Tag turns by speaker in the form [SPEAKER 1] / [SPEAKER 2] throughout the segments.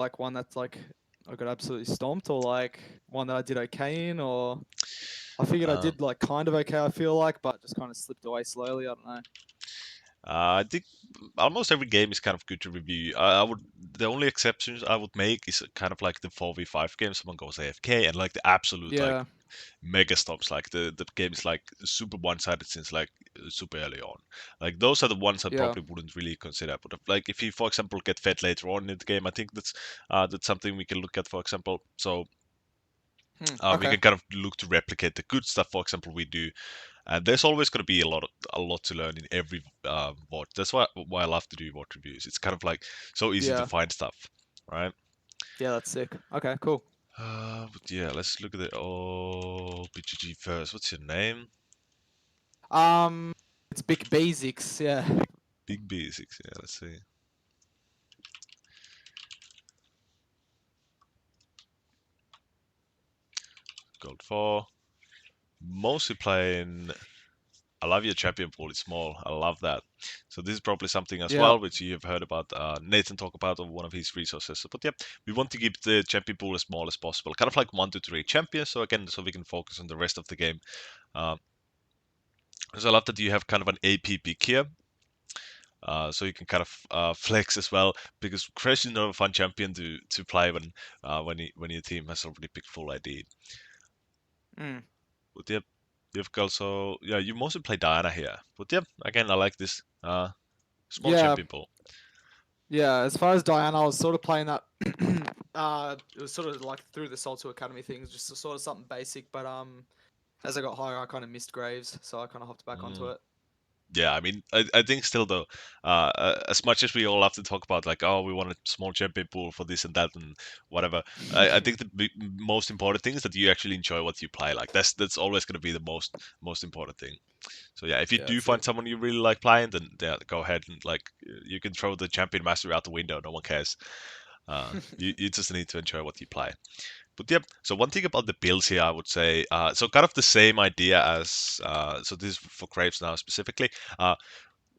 [SPEAKER 1] like one that's like I got absolutely stomped, or like one that I did okay in, or I figured I
[SPEAKER 2] Um,
[SPEAKER 1] did like kind of okay. I feel like, but just kind of slipped away slowly. I don't know.
[SPEAKER 2] I think almost every game is kind of good to review. I would the only exceptions I would make is kind of like the 4v5 game. Someone goes AFK and like the absolute like
[SPEAKER 1] Yeah,
[SPEAKER 2] mega stops, like the game is like super one-sided since like super early on. Like those are the ones I
[SPEAKER 1] yeah.
[SPEAKER 2] probably wouldn't really consider. But like if you, for example, get fed later on in the game, I think that's something we can look at. For example, so we
[SPEAKER 1] Okay.
[SPEAKER 2] can kind of look to replicate the good stuff. For example, we do, and there's always going to be a lot to learn in every VOD. That's why I love to do VOD reviews. It's kind of like so easy to
[SPEAKER 1] Yeah,
[SPEAKER 2] find stuff, right?
[SPEAKER 1] yeah. That's sick. Okay, cool.
[SPEAKER 2] But yeah, let's look at the BGG first. What's your name?
[SPEAKER 1] Um, it's Big Basics. Yeah.
[SPEAKER 2] Big Basics. Yeah, let's see. Gold 4. Mostly playing. I love your champion pool. It's small. I love that. So this is probably something as
[SPEAKER 1] Yeah.
[SPEAKER 2] well, which you have heard about Nathan talk about on one of his resources. But yeah, we want to keep the champion pool as small as possible. Kind of like 1 to 3 champions. So again, so we can focus on the rest of the game. Uh, so I love that you have kind of an AP pick here. So you can kind of flex as well, because Crash is not a fun champion to play when your team has already picked full ID.
[SPEAKER 1] Mm.
[SPEAKER 2] But yeah, you've also yeah you mostly play Diana here. But yeah, again I like this small
[SPEAKER 1] Yeah.
[SPEAKER 2] champion pool.
[SPEAKER 1] Yeah. As far as Diana, I was sort of playing that. It was sort of like through the Soul 2 Academy things, just sort of something basic. But as I got higher, I kind of missed Graves, so I kind of hopped back onto
[SPEAKER 2] Mm.
[SPEAKER 1] it.
[SPEAKER 2] Yeah, I mean, I think still though, as much as we all have to talk about like, oh, we want a small champion pool for this and that and whatever, I think the most important thing is that you actually enjoy what you play. Like that's always going to be the most important thing. So yeah, if you
[SPEAKER 1] Yeah,
[SPEAKER 2] do
[SPEAKER 1] that's
[SPEAKER 2] find
[SPEAKER 1] it.
[SPEAKER 2] someone you really like playing, then yeah, go ahead and like you can throw the champion mastery out the window. No one cares. You just need to enjoy what you play. But yeah, so one thing about the builds here, I would say, so kind of the same idea as, so this is for Graves now specifically.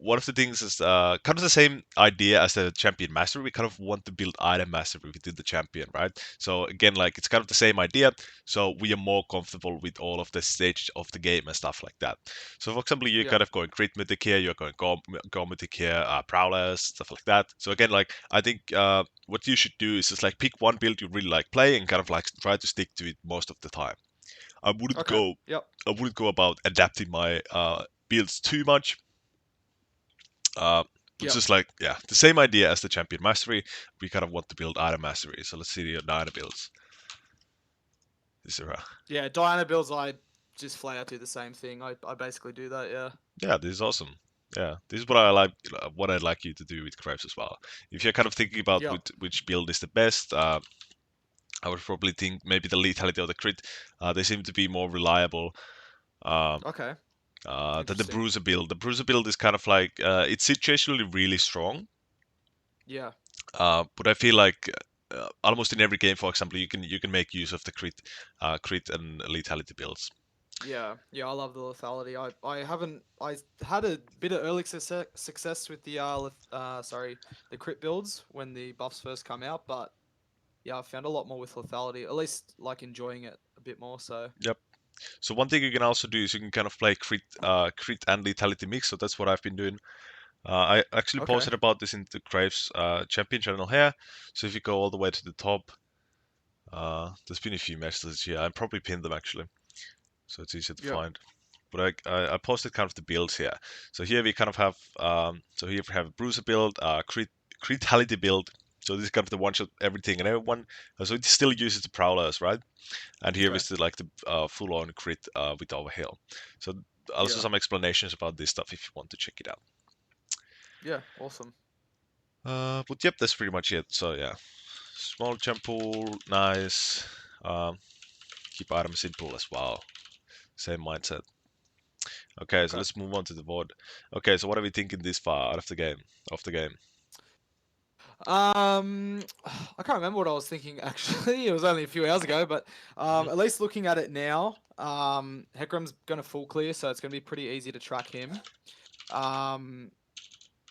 [SPEAKER 2] One of the things is kind of the same idea as the champion mastery. We kind of want to build item mastery within the champion, right? So again, like it's kind of the same idea. So we are more comfortable with all of the stages of the game and stuff like that. So for example, you're
[SPEAKER 1] Yeah.
[SPEAKER 2] kind of going crit mythic here, you're going go mythic here, prowlers, stuff like that. So again, like I think what you should do is just like pick one build you really like playing and kind of like try to stick to it most of the time. I wouldn't
[SPEAKER 1] Okay.
[SPEAKER 2] go
[SPEAKER 1] Yep.
[SPEAKER 2] I wouldn't go about adapting my builds too much. Uh, it's
[SPEAKER 1] Yep.
[SPEAKER 2] just like, yeah, the same idea as the champion mastery. We kind of want to build item mastery. So let's see the Diana builds. This is,
[SPEAKER 1] Yeah. Diana builds, I just flat out do the same thing. I basically do that. Yeah.
[SPEAKER 2] yeah, this is awesome. Yeah, this is what I like. What I'd like you to do with Krebs as well. If you're kind of thinking about
[SPEAKER 1] Yep.
[SPEAKER 2] which build is the best, I would probably think maybe the lethality or the crit. They seem to be more reliable. Um,
[SPEAKER 1] Okay.
[SPEAKER 2] than the
[SPEAKER 1] Interesting.
[SPEAKER 2] Bruiser build. The Bruiser build is kind of like it's situationally really strong,
[SPEAKER 1] Yeah.
[SPEAKER 2] but I feel like almost in every game, for example, you can make use of the crit and lethality builds.
[SPEAKER 1] Yeah. Yeah. I love the lethality. I haven't. I had a bit of early success with the sorry, the crit builds when the buffs first come out, but yeah, I found a lot more with lethality. At least like enjoying it a bit more. So
[SPEAKER 2] Yep. So one thing you can also do is you can kind of play crit and lethality mix. So that's what I've been doing. I actually
[SPEAKER 1] okay.
[SPEAKER 2] posted about this in the Graves champion channel here. So if you go all the way to the top, there's been a few messages here. I probably pinned them actually, so it's easier to
[SPEAKER 1] Yep.
[SPEAKER 2] find. But I posted kind of the builds here. So here we kind of have so here we have a Bruiser build, critality build. So this is kind of the one shot everything and everyone. So it still uses the prowlers, right? And here
[SPEAKER 1] Okay.
[SPEAKER 2] is the like the full on crit with overhill. So also
[SPEAKER 1] Yeah.
[SPEAKER 2] some explanations about this stuff if you want to check it out.
[SPEAKER 1] Yeah. Awesome.
[SPEAKER 2] But yep, that's pretty much it. So yeah, small jump pool, nice. Um, keep items in pool as well. Same mindset. Okay, so
[SPEAKER 1] Okay.
[SPEAKER 2] let's move on to the board. Okay, so what are we thinking this far out of the game? Of the game.
[SPEAKER 1] I can't remember what I was thinking actually. It was only a few hours ago, but
[SPEAKER 2] Mhm.
[SPEAKER 1] at least looking at it now, Hecarim's gonna full clear, so it's gonna be pretty easy to track him. Um,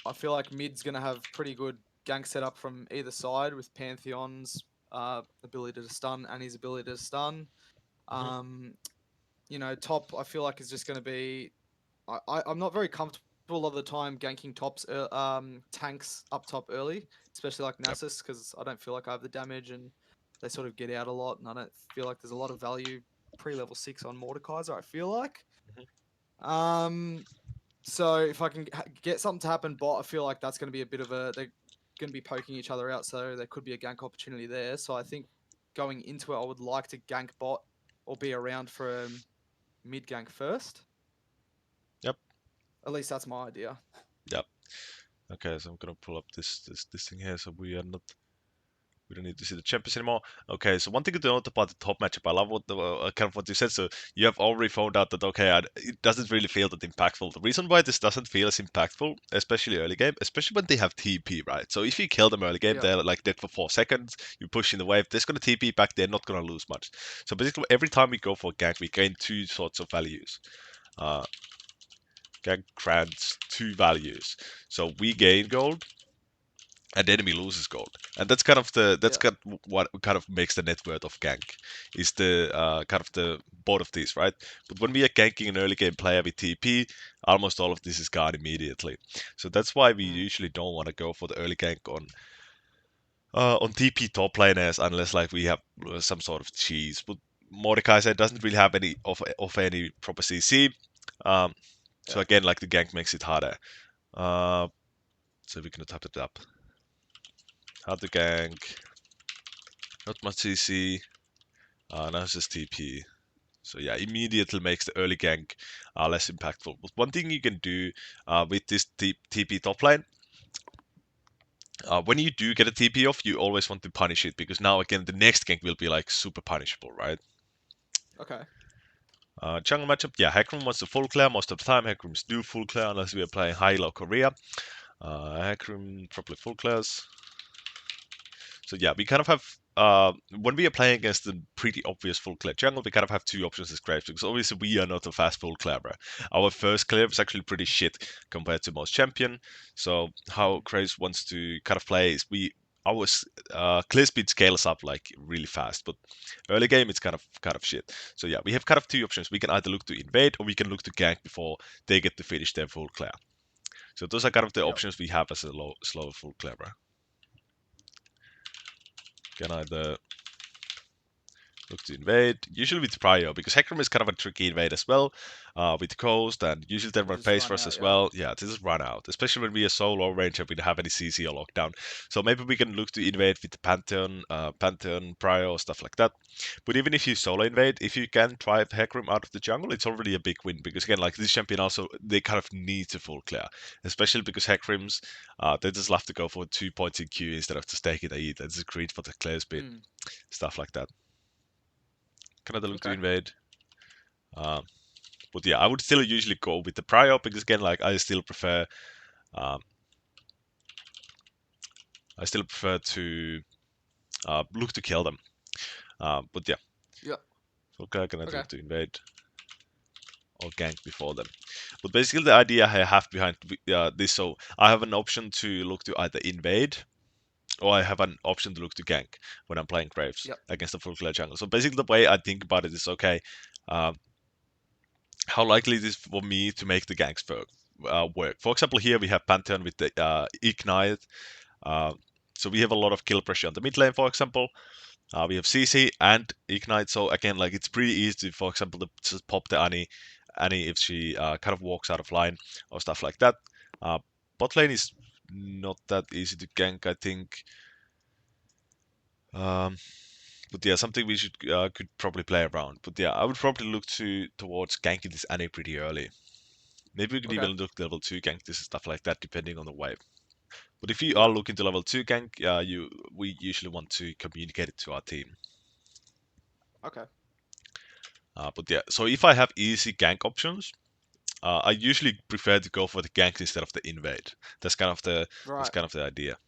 [SPEAKER 1] I feel like mid's gonna have pretty good. gank setup from either side with Pantheon's ability to stun and his ability to stun.
[SPEAKER 2] Mhm.
[SPEAKER 1] Top I feel like is just going to be. I'm not very comfortable a lot of the time ganking tanks up top early, especially like
[SPEAKER 2] Yep.
[SPEAKER 1] Nasus, because I don't feel like I have the damage and they sort of get out a lot, and I don't feel like there's a lot of value pre-level 6 on Mordekaiser. I feel like.
[SPEAKER 2] Mhm.
[SPEAKER 1] Um, so if I can get something to happen bot, I feel like that's going to be a bit of a. They're going to be poking each other out, so there could be a gank opportunity there. So I think going into it, I would like to gank bot or be around for a mid gank first.
[SPEAKER 2] Yep.
[SPEAKER 1] At least that's my idea.
[SPEAKER 2] Yep. Okay, so I'm gonna pull up this thing here, so we don't need to see the champions anymore. Okay, so one thing to note about the top matchup, I love what the kind of what you said. So you have already found out that okay, it doesn't really feel that impactful. The reason why this doesn't feel as impactful, especially early game, especially when they have TP, right? So if you kill them early game,
[SPEAKER 1] Yeah.
[SPEAKER 2] they're like dead for 4 seconds. You push in the wave, they're gonna TP back. They're not gonna lose much. So basically, every time we go for a gank, we gain two sorts of values. Gank grants two values. So we gain gold and the enemy loses gold, and that's kind of
[SPEAKER 1] Yeah.
[SPEAKER 2] what kind of makes the net worth of gank is the kind of the both of these, right? But when we are ganking an early game player with TP, almost all of this is gone immediately. So that's why we
[SPEAKER 1] Mm.
[SPEAKER 2] usually don't want to go for the early gank on TP top laners unless like we have some sort of cheese. But Mordekaiser doesn't really have any of any proper CC. Um, so
[SPEAKER 1] Yeah.
[SPEAKER 2] again, like the gank makes it harder. Uh, so we're gonna type it up. How to gank. Not much CC. Now it's just TP. So yeah, immediately makes the early gank less impactful. But one thing you can do with this TP top lane, when you do get a TP off, you always want to punish it because now again the next gank will be like super punishable, right?
[SPEAKER 1] Okay.
[SPEAKER 2] Jungle matchup, yeah, Hecarim wants to full clear most of the time. Hecarims do full clear unless we are playing Hilo Korea. Hecarim probably full clears. So yeah, we kind of have when we are playing against the pretty obvious full clear jungle, we kind of have two options as Graves because obviously we are not a fast full clearer. Our first clear is actually pretty shit compared to most champion. So how
[SPEAKER 1] Mm.
[SPEAKER 2] Graves wants to kind of play is our clear speed scales up like really fast, but early game it's kind of shit. So yeah, we have kind of two options. We can either look to invade or we can look to gank before they get to finish their full clear. So those are kind of the
[SPEAKER 1] Yep.
[SPEAKER 2] options we have as a slow full clearer. Can either look to invade, usually with Prio, because Hecarim is kind of a tricky invade as well, with Coast, and usually they
[SPEAKER 1] You
[SPEAKER 2] run
[SPEAKER 1] just
[SPEAKER 2] Phase
[SPEAKER 1] run
[SPEAKER 2] Rush
[SPEAKER 1] out.
[SPEAKER 2] as
[SPEAKER 1] Yeah.
[SPEAKER 2] well. Yeah, this is run out, especially when we are so low range and we don't have any CC or lockdown. So maybe we can look to invade with the Pantheon, Prio, stuff like that. But even if you solo invade, if you can drive Hecarim out of the jungle, it's already a big win, because again, like this champion also, they kind of need to full clear, especially because Hecarims, they just love to go for 2 points in Q instead of just taking the E. That's a great for the clear speed,
[SPEAKER 1] Mm.
[SPEAKER 2] stuff like that. Canada look to
[SPEAKER 1] Okay.
[SPEAKER 2] invade. Um, but yeah, I would still usually go with the Prio because again, like um, I still prefer to look to kill them. But yeah,
[SPEAKER 1] Yep.
[SPEAKER 2] okay, Canada
[SPEAKER 1] Okay.
[SPEAKER 2] look to invade or gank before them. But basically, the idea I have behind this, so I have an option to look to either invade or I have an option to look to gank when I'm playing Graves
[SPEAKER 1] Yep.
[SPEAKER 2] against the full clear jungle. So basically, the way I think about it is okay. Um, how likely it is for me to make the ganks work. For example, here we have Pantheon with the Ignite. Uh, so we have a lot of kill pressure on the mid lane, for example. We have CC and Ignite. So again, like it's pretty easy, for example, to just pop the Annie if she kind of walks out of line or stuff like that. Bot lane is not that easy to gank, I think. Um, but yeah, something we should could probably play around. But yeah, I would probably look towards ganking this Annie pretty early. Maybe we could
[SPEAKER 1] Okay.
[SPEAKER 2] even look level 2 gank this and stuff like that, depending on the wave. But if you are
[SPEAKER 1] Yep.
[SPEAKER 2] looking to level 2 gank, we usually want to communicate it to our team.
[SPEAKER 1] Okay.
[SPEAKER 2] But yeah, so if I have easy gank options, I usually prefer to go for the gank instead of the invade. That's
[SPEAKER 1] Right.
[SPEAKER 2] kind of the idea.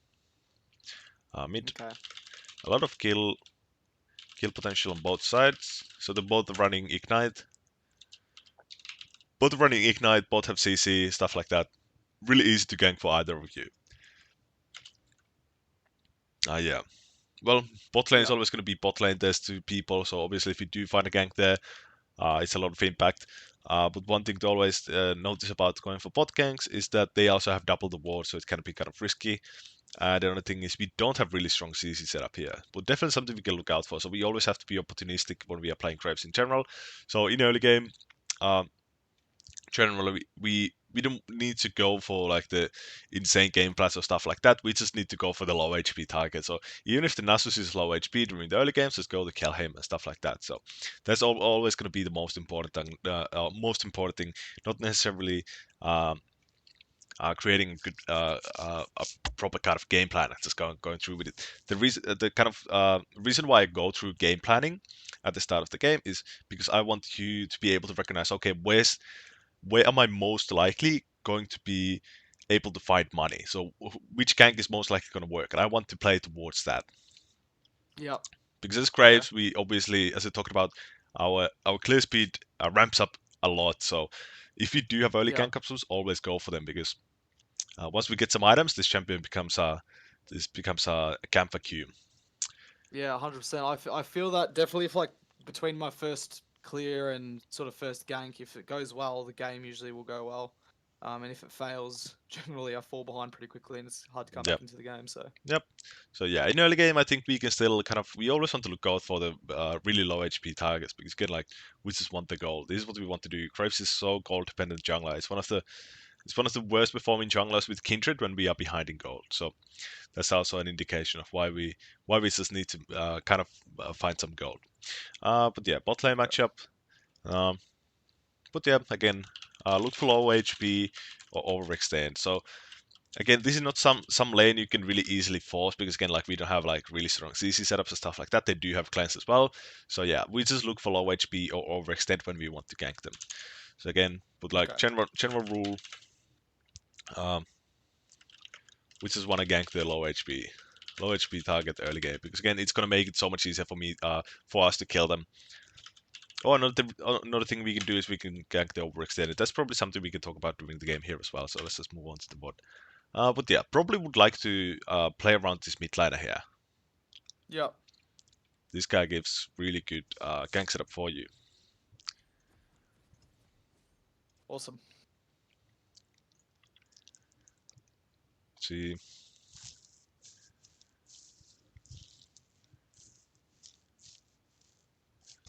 [SPEAKER 2] Mid,
[SPEAKER 1] Okay.
[SPEAKER 2] a lot of kill potential on both sides. So they're both running ignite. Both running ignite, both have CC, stuff like that. Really easy to gank for either of you. Yeah. Well, bot lane is
[SPEAKER 1] Yeah.
[SPEAKER 2] always going to be bot lane. There's two people, so obviously if you do find a gank there, it's a lot of impact. But one thing to always notice about going for bot ganks is that they also have double the ward, so it can be kind of risky. The only thing is we don't have really strong CC setup here, but definitely something we can look out for. So we always have to be opportunistic when we are playing Graves in general. So in early game, um, generally we don't need to go for like the insane game plans or stuff like that. We just need to go for the low HP target. So even if the Nasus is low HP during the early games, just go to kill him and stuff like that. So that's always going to be the most important thing, not necessarily um, creating a proper kind of game plan and just going through with it. The kind of reason why I go through game planning at the start of the game is because I want you to be able to recognize, okay, where am I most likely going to be able to find money? So which gank is most likely going to work? And I want to play towards that.
[SPEAKER 1] Yep.
[SPEAKER 2] Because as
[SPEAKER 1] Okay.
[SPEAKER 2] Graves, we obviously, as I talked about, our clear speed ramps up a lot. So if you do have early
[SPEAKER 1] Yeah.
[SPEAKER 2] gank capsules, always go for them because once we get some items, this champion becomes a camp vacuum.
[SPEAKER 1] Yeah. 100%. I feel that definitely if like between my first clear and sort of first gank, if it goes well, the game usually will go well. And if it fails, generally I fall behind pretty quickly, and it's hard to come
[SPEAKER 2] Yep.
[SPEAKER 1] back into the game. So.
[SPEAKER 2] Yep. So yeah, in early game, I think we can still kind of we always want to look out for the really low HP targets because again, like we just want the gold. This is what we want to do. Graves is so gold dependent jungler. It's one of the worst performing junglers with Kindred when we are behind in gold. So that's also an indication of why we just need to kind of find some gold. But yeah, bot lane
[SPEAKER 1] Okay.
[SPEAKER 2] matchup. Um, but yeah, again, look for low HP or overextend. So again, this is not some lane you can really easily force because again, like we don't have like really strong CC setups and stuff like that. They do have cleanse as well. So yeah, we just look for low HP or overextend when we want to gank them. So again, but like
[SPEAKER 1] Okay.
[SPEAKER 2] general rule, um, we just want to gank the low HP target early game because again, it's gonna make it so much easier for us to kill them. Oh, another thing we can do is we can gank the overextended. That's probably something we can talk about during the game here as well. So let's just move on to the bot. But yeah, probably would like to play around this mid laner here.
[SPEAKER 1] Yep.
[SPEAKER 2] This guy gives really good gank setup for you.
[SPEAKER 1] Awesome.
[SPEAKER 2] See,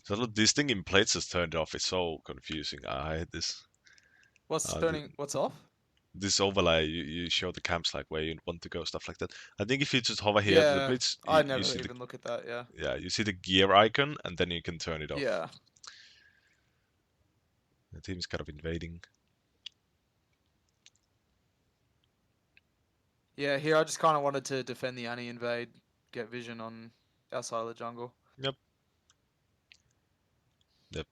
[SPEAKER 2] so look, this thing in plates is turned off. It's so confusing. I hate this.
[SPEAKER 1] What's
[SPEAKER 2] Uh, th-
[SPEAKER 1] turning? What's off?
[SPEAKER 2] this overlay, you show the camps like where you want to go, stuff like that. I think if you just hover here to the
[SPEAKER 1] Yeah.
[SPEAKER 2] blitz,
[SPEAKER 1] I
[SPEAKER 2] you
[SPEAKER 1] never
[SPEAKER 2] see the
[SPEAKER 1] even look at that. Yeah.
[SPEAKER 2] yeah, you see the gear icon, and then you can turn it off.
[SPEAKER 1] Yeah.
[SPEAKER 2] The team's kind of invading.
[SPEAKER 1] Yeah. Here, I just kind of wanted to defend the Annie invade, get vision on our side of the jungle.
[SPEAKER 2] Yep, yep.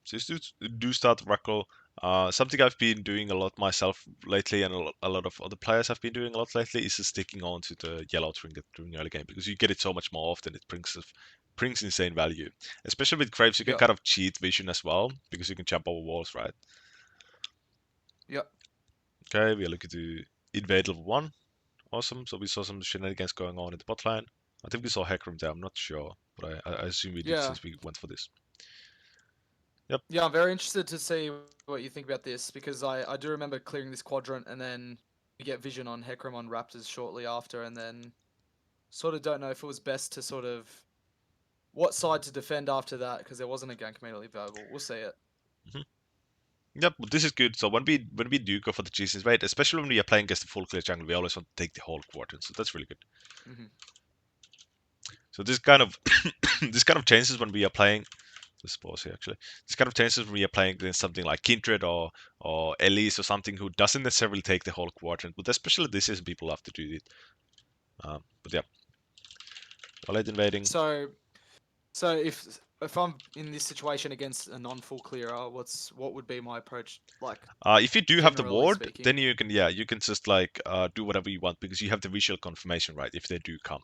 [SPEAKER 2] So you do start Rackle. Something I've been doing a lot myself lately, and a lot of other players have been doing a lot lately, is just sticking on to the yellow trinket during early game because you get it so much more often. It brings insane value, especially with Graves. You can
[SPEAKER 1] Yep.
[SPEAKER 2] kind of cheat vision as well because you can jump over walls, right?
[SPEAKER 1] Yep.
[SPEAKER 2] Okay, we are looking to invade level 1. Awesome. So we saw some shenanigans going on in the bot line. I think we saw Hecarim there. I'm not sure, but I assume we did
[SPEAKER 1] Yeah.
[SPEAKER 2] since we went for this. Yep.
[SPEAKER 1] Yeah. I'm very interested to see what you think about this because I do remember clearing this quadrant and then you get vision on Hecarim on Raptors shortly after, and then sort of don't know if it was best to sort of what side to defend after that because there wasn't a gank immediately available. We'll see it.
[SPEAKER 2] Mhm. Yep, but this is good. So when we do go for the cheese invade, especially when we are playing against the full clear jungle, we always want to take the whole quadrant. So that's really good.
[SPEAKER 1] Hmm.
[SPEAKER 2] So this kind of this kind of changes when we are playing. Let's pause here actually. This kind of changes when we are playing against something like Kindred or Elise or something who doesn't necessarily take the whole quadrant, but especially this is people have to do it. But yeah, late invading.
[SPEAKER 1] So So if I'm in this situation against a non-full clearer, what would be my approach? Like
[SPEAKER 2] If you do have the
[SPEAKER 1] generally
[SPEAKER 2] ward,
[SPEAKER 1] speaking.
[SPEAKER 2] then you can just like do whatever you want because you have the visual confirmation, right? If they do come,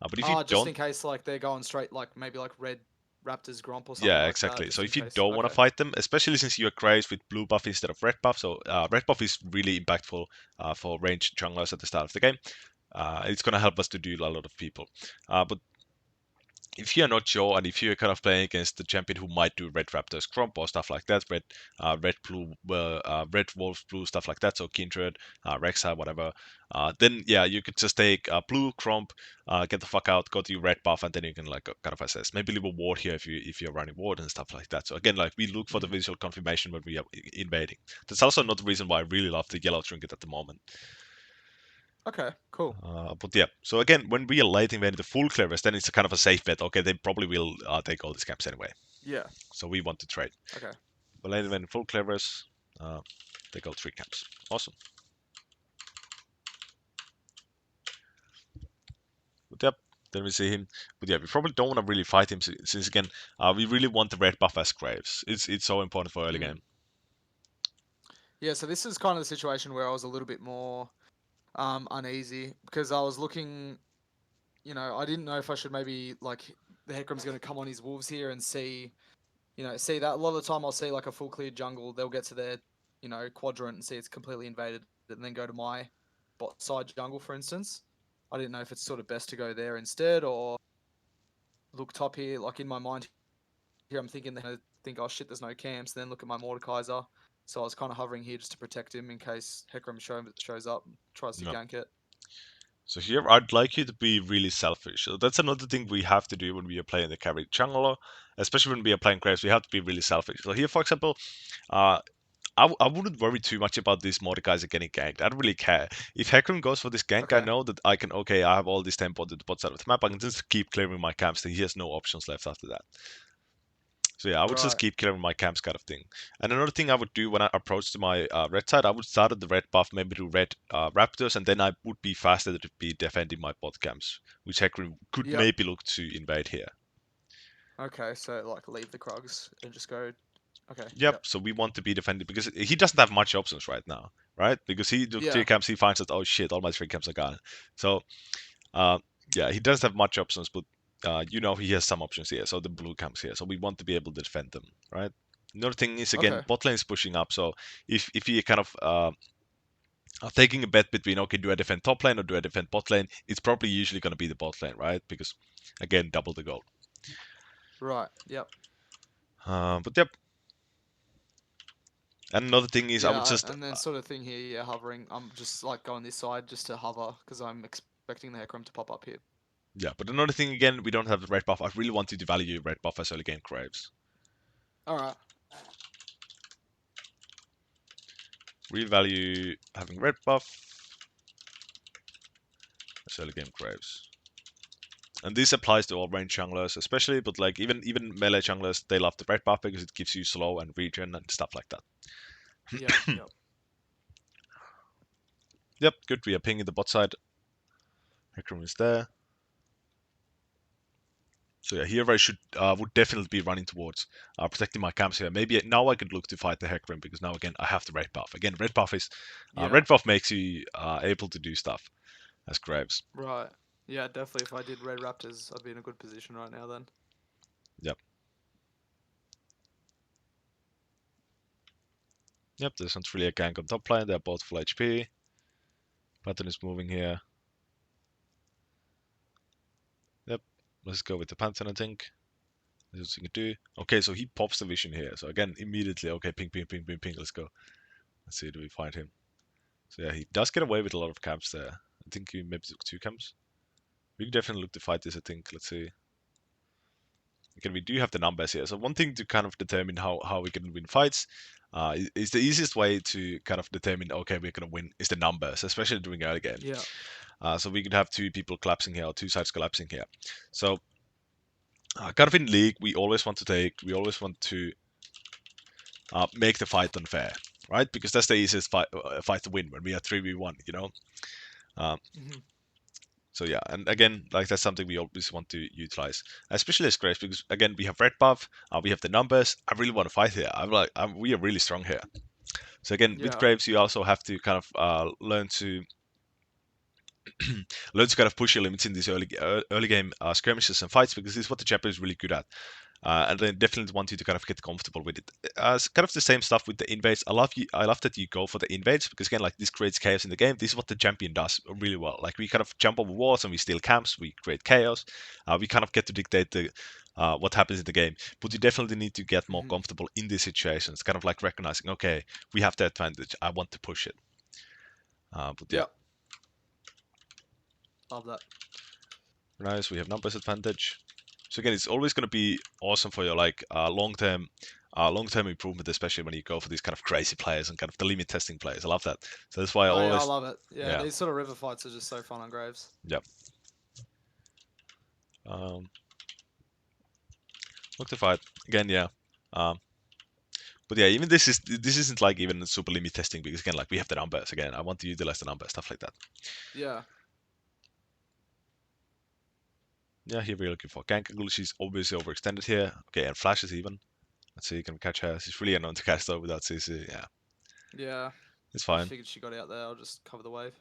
[SPEAKER 2] but if you
[SPEAKER 1] Ah, just
[SPEAKER 2] don't,
[SPEAKER 1] in case like they're going straight, like maybe like red Raptors Gromp or something
[SPEAKER 2] yeah,
[SPEAKER 1] like that,
[SPEAKER 2] exactly. So
[SPEAKER 1] just in
[SPEAKER 2] if you
[SPEAKER 1] case.
[SPEAKER 2] don't want to
[SPEAKER 1] Okay.
[SPEAKER 2] fight them, especially since you are crazed with blue buff instead of red buff, so red buff is really impactful for ranged junglers at the start of the game. It's gonna help us to deal a lot of people. But if you're not sure, and if you're kind of playing against the champion who might do red raptors crump or stuff like that, red blue, red wolves blue stuff like that, so kindred, Rek'Sai, whatever, then yeah, you could just take blue crump, get the fuck out, go to your red buff, and then you can like kind of assess. Maybe leave a ward here if you're running ward and stuff like that. So again, like we look for the visual confirmation when we are invading. That's also another reason why I really love the yellow trinket at the moment.
[SPEAKER 1] Okay, cool.
[SPEAKER 2] But yeah, so again, when we are late invading the full clearers, then it's a kind of a safe bet. Okay, they probably will take all these camps anyway.
[SPEAKER 1] Yeah.
[SPEAKER 2] So we want to trade.
[SPEAKER 1] Okay.
[SPEAKER 2] But late invading full clearers, take all 3 camps. Awesome. But yep, then we see him. But yeah, we probably don't want to really fight him since again, we really want the red buff as Graves. It's so important for early game.
[SPEAKER 1] Yeah, so this is kind of the situation where I was a little bit more uneasy because I was looking, I didn't know if I should maybe like the Hecarim's going to come on his wolves here and see that. A lot of the time I'll see like a full cleared jungle, they'll get to their, quadrant and see it's completely invaded and then go to my bot side jungle, for instance. I didn't know if it's sort of best to go there instead or look top here. Like in my mind here, I'm thinking they're going to think, oh shit, there's no camps. Then look at my Mordekaiser. So I was kind of hovering here just to protect him in case Hecarim shows up and tries to gank it.
[SPEAKER 2] So here, I'd like you to be really selfish. So that's another thing we have to do when we are playing the carry jungler, especially when we are playing Graves. We have to be really selfish. So here, for example, I wouldn't worry too much about these Mordekaiser getting ganked. I don't really care. If Hecarim goes for this gank, I know that I have all this tempo to the bot side of the map. I can just keep clearing my camps. Then he has no options left after that. So yeah, I would just keep clearing my camps kind of thing. And another thing I would do when I approach to my red side, I would start at the red buff, maybe to red raptors, and then I would be faster to be defending my bot camps, which Hecarim could maybe look to invade here.
[SPEAKER 1] Okay, so like leave the Krugs and just go. Okay.
[SPEAKER 2] Yep. So we want to be defending because he doesn't have much options right now, right? Because he took 3 camps, he finds that oh shit, all my 3 camps are gone. So yeah, he doesn't have much options, but he has some options here. So the blue camps here. So we want to be able to defend them, right? Another thing is again, bot lane is pushing up. So if he kind of are taking a bet between okay, do I defend top lane or do I defend bot lane? It's probably usually going to be the bot lane, right? Because again, double the gold.
[SPEAKER 1] Right. Yep.
[SPEAKER 2] But yep. And another thing is, I would just
[SPEAKER 1] and then sort of thing here, hovering. I'm just like going this side just to hover because I'm expecting the Hecarim to pop up here.
[SPEAKER 2] Yeah, but another thing again, we don't have the red buff. I really want you to value red buff as early game Graves.
[SPEAKER 1] All right.
[SPEAKER 2] Real value having red buff as early game Graves. And this applies to all range junglers especially, but like even melee junglers, they love the red buff because it gives you slow and regen and stuff like that.
[SPEAKER 1] Yep.
[SPEAKER 2] Yep, good. We are pinging the bot side. Hecarim is there. So yeah, here I would definitely be running towards protecting my camps here. Maybe now I could look to fight the Hecarim because now again I have the red buff. Again, red buff is red buff makes you able to do stuff as Graves.
[SPEAKER 1] Right. Yeah, definitely. If I did red raptors, I'd be in a good position right now then.
[SPEAKER 2] Yep. Yep, there's not really a gank on top line. They're both full HP. Pattern is moving here. Yep, let's go with the Pantheon, I think. That's what we can do. Okay, so he pops the vision here. So again, immediately, okay, ping, ping, ping, ping, ping, let's go. Let's see, do we find him? So yeah, he does get away with a lot of camps there. I think he maybe took 2 camps. We can definitely look to fight this, I think. Let's see. Again, we do have the numbers here. So one thing to kind of determine how we can win fights is the easiest way to kind of determine, okay, we're going to win is the numbers, especially during early game.
[SPEAKER 1] Yeah.
[SPEAKER 2] So we could have 2 people collapsing here or 2 sides collapsing here. So kind of in League, we always want to make the fight unfair, right? Because that's the easiest fight to win when we are 3v1, you know? So yeah, and again, like that's something we always want to utilize, especially as Graves, because again, we have red buff, we have the numbers. I really want to fight here. We are really strong here. So again, with Graves, you also have to kind of learn to kind of push your limits in these early game skirmishes and fights, because this is what the champion is really good at. and then definitely want you to kind of get comfortable with it. It's kind of the same stuff with the invades. I love that you go for the invades because again, like this creates chaos in the game. This is what the champion does really well. Like we kind of jump over walls and we steal camps. We create chaos. We kind of get to dictate the what happens in the game. But you definitely need to get more comfortable in these situations. Kind of like recognizing, okay, we have the advantage. I want to push it. But yeah.
[SPEAKER 1] Yep. Love that.
[SPEAKER 2] Nice. We have numbers advantage. So again, it's always going to be awesome for your like long-term improvement, especially when you go for these kind of crazy players and kind of the limit testing players. I love that. So that's why I
[SPEAKER 1] Oh yeah, I
[SPEAKER 2] always
[SPEAKER 1] love it. Yeah,
[SPEAKER 2] yeah
[SPEAKER 1] these sort of river fights are just so fun on Graves.
[SPEAKER 2] yep. Look to fight again, yeah. But yeah, even this isn't like even super limit testing because again, like we have the numbers again. I want to utilize the numbers, stuff like that.
[SPEAKER 1] Yeah.
[SPEAKER 2] Yeah, here we're looking for Gankagle. She's obviously overextended here. Okay, and flashes even. Let's see, can we catch her? She's really annoying to catch though without CC. Yeah,
[SPEAKER 1] Yeah.
[SPEAKER 2] it's
[SPEAKER 1] I
[SPEAKER 2] fine.
[SPEAKER 1] figured she got out there. I'll just cover the wave.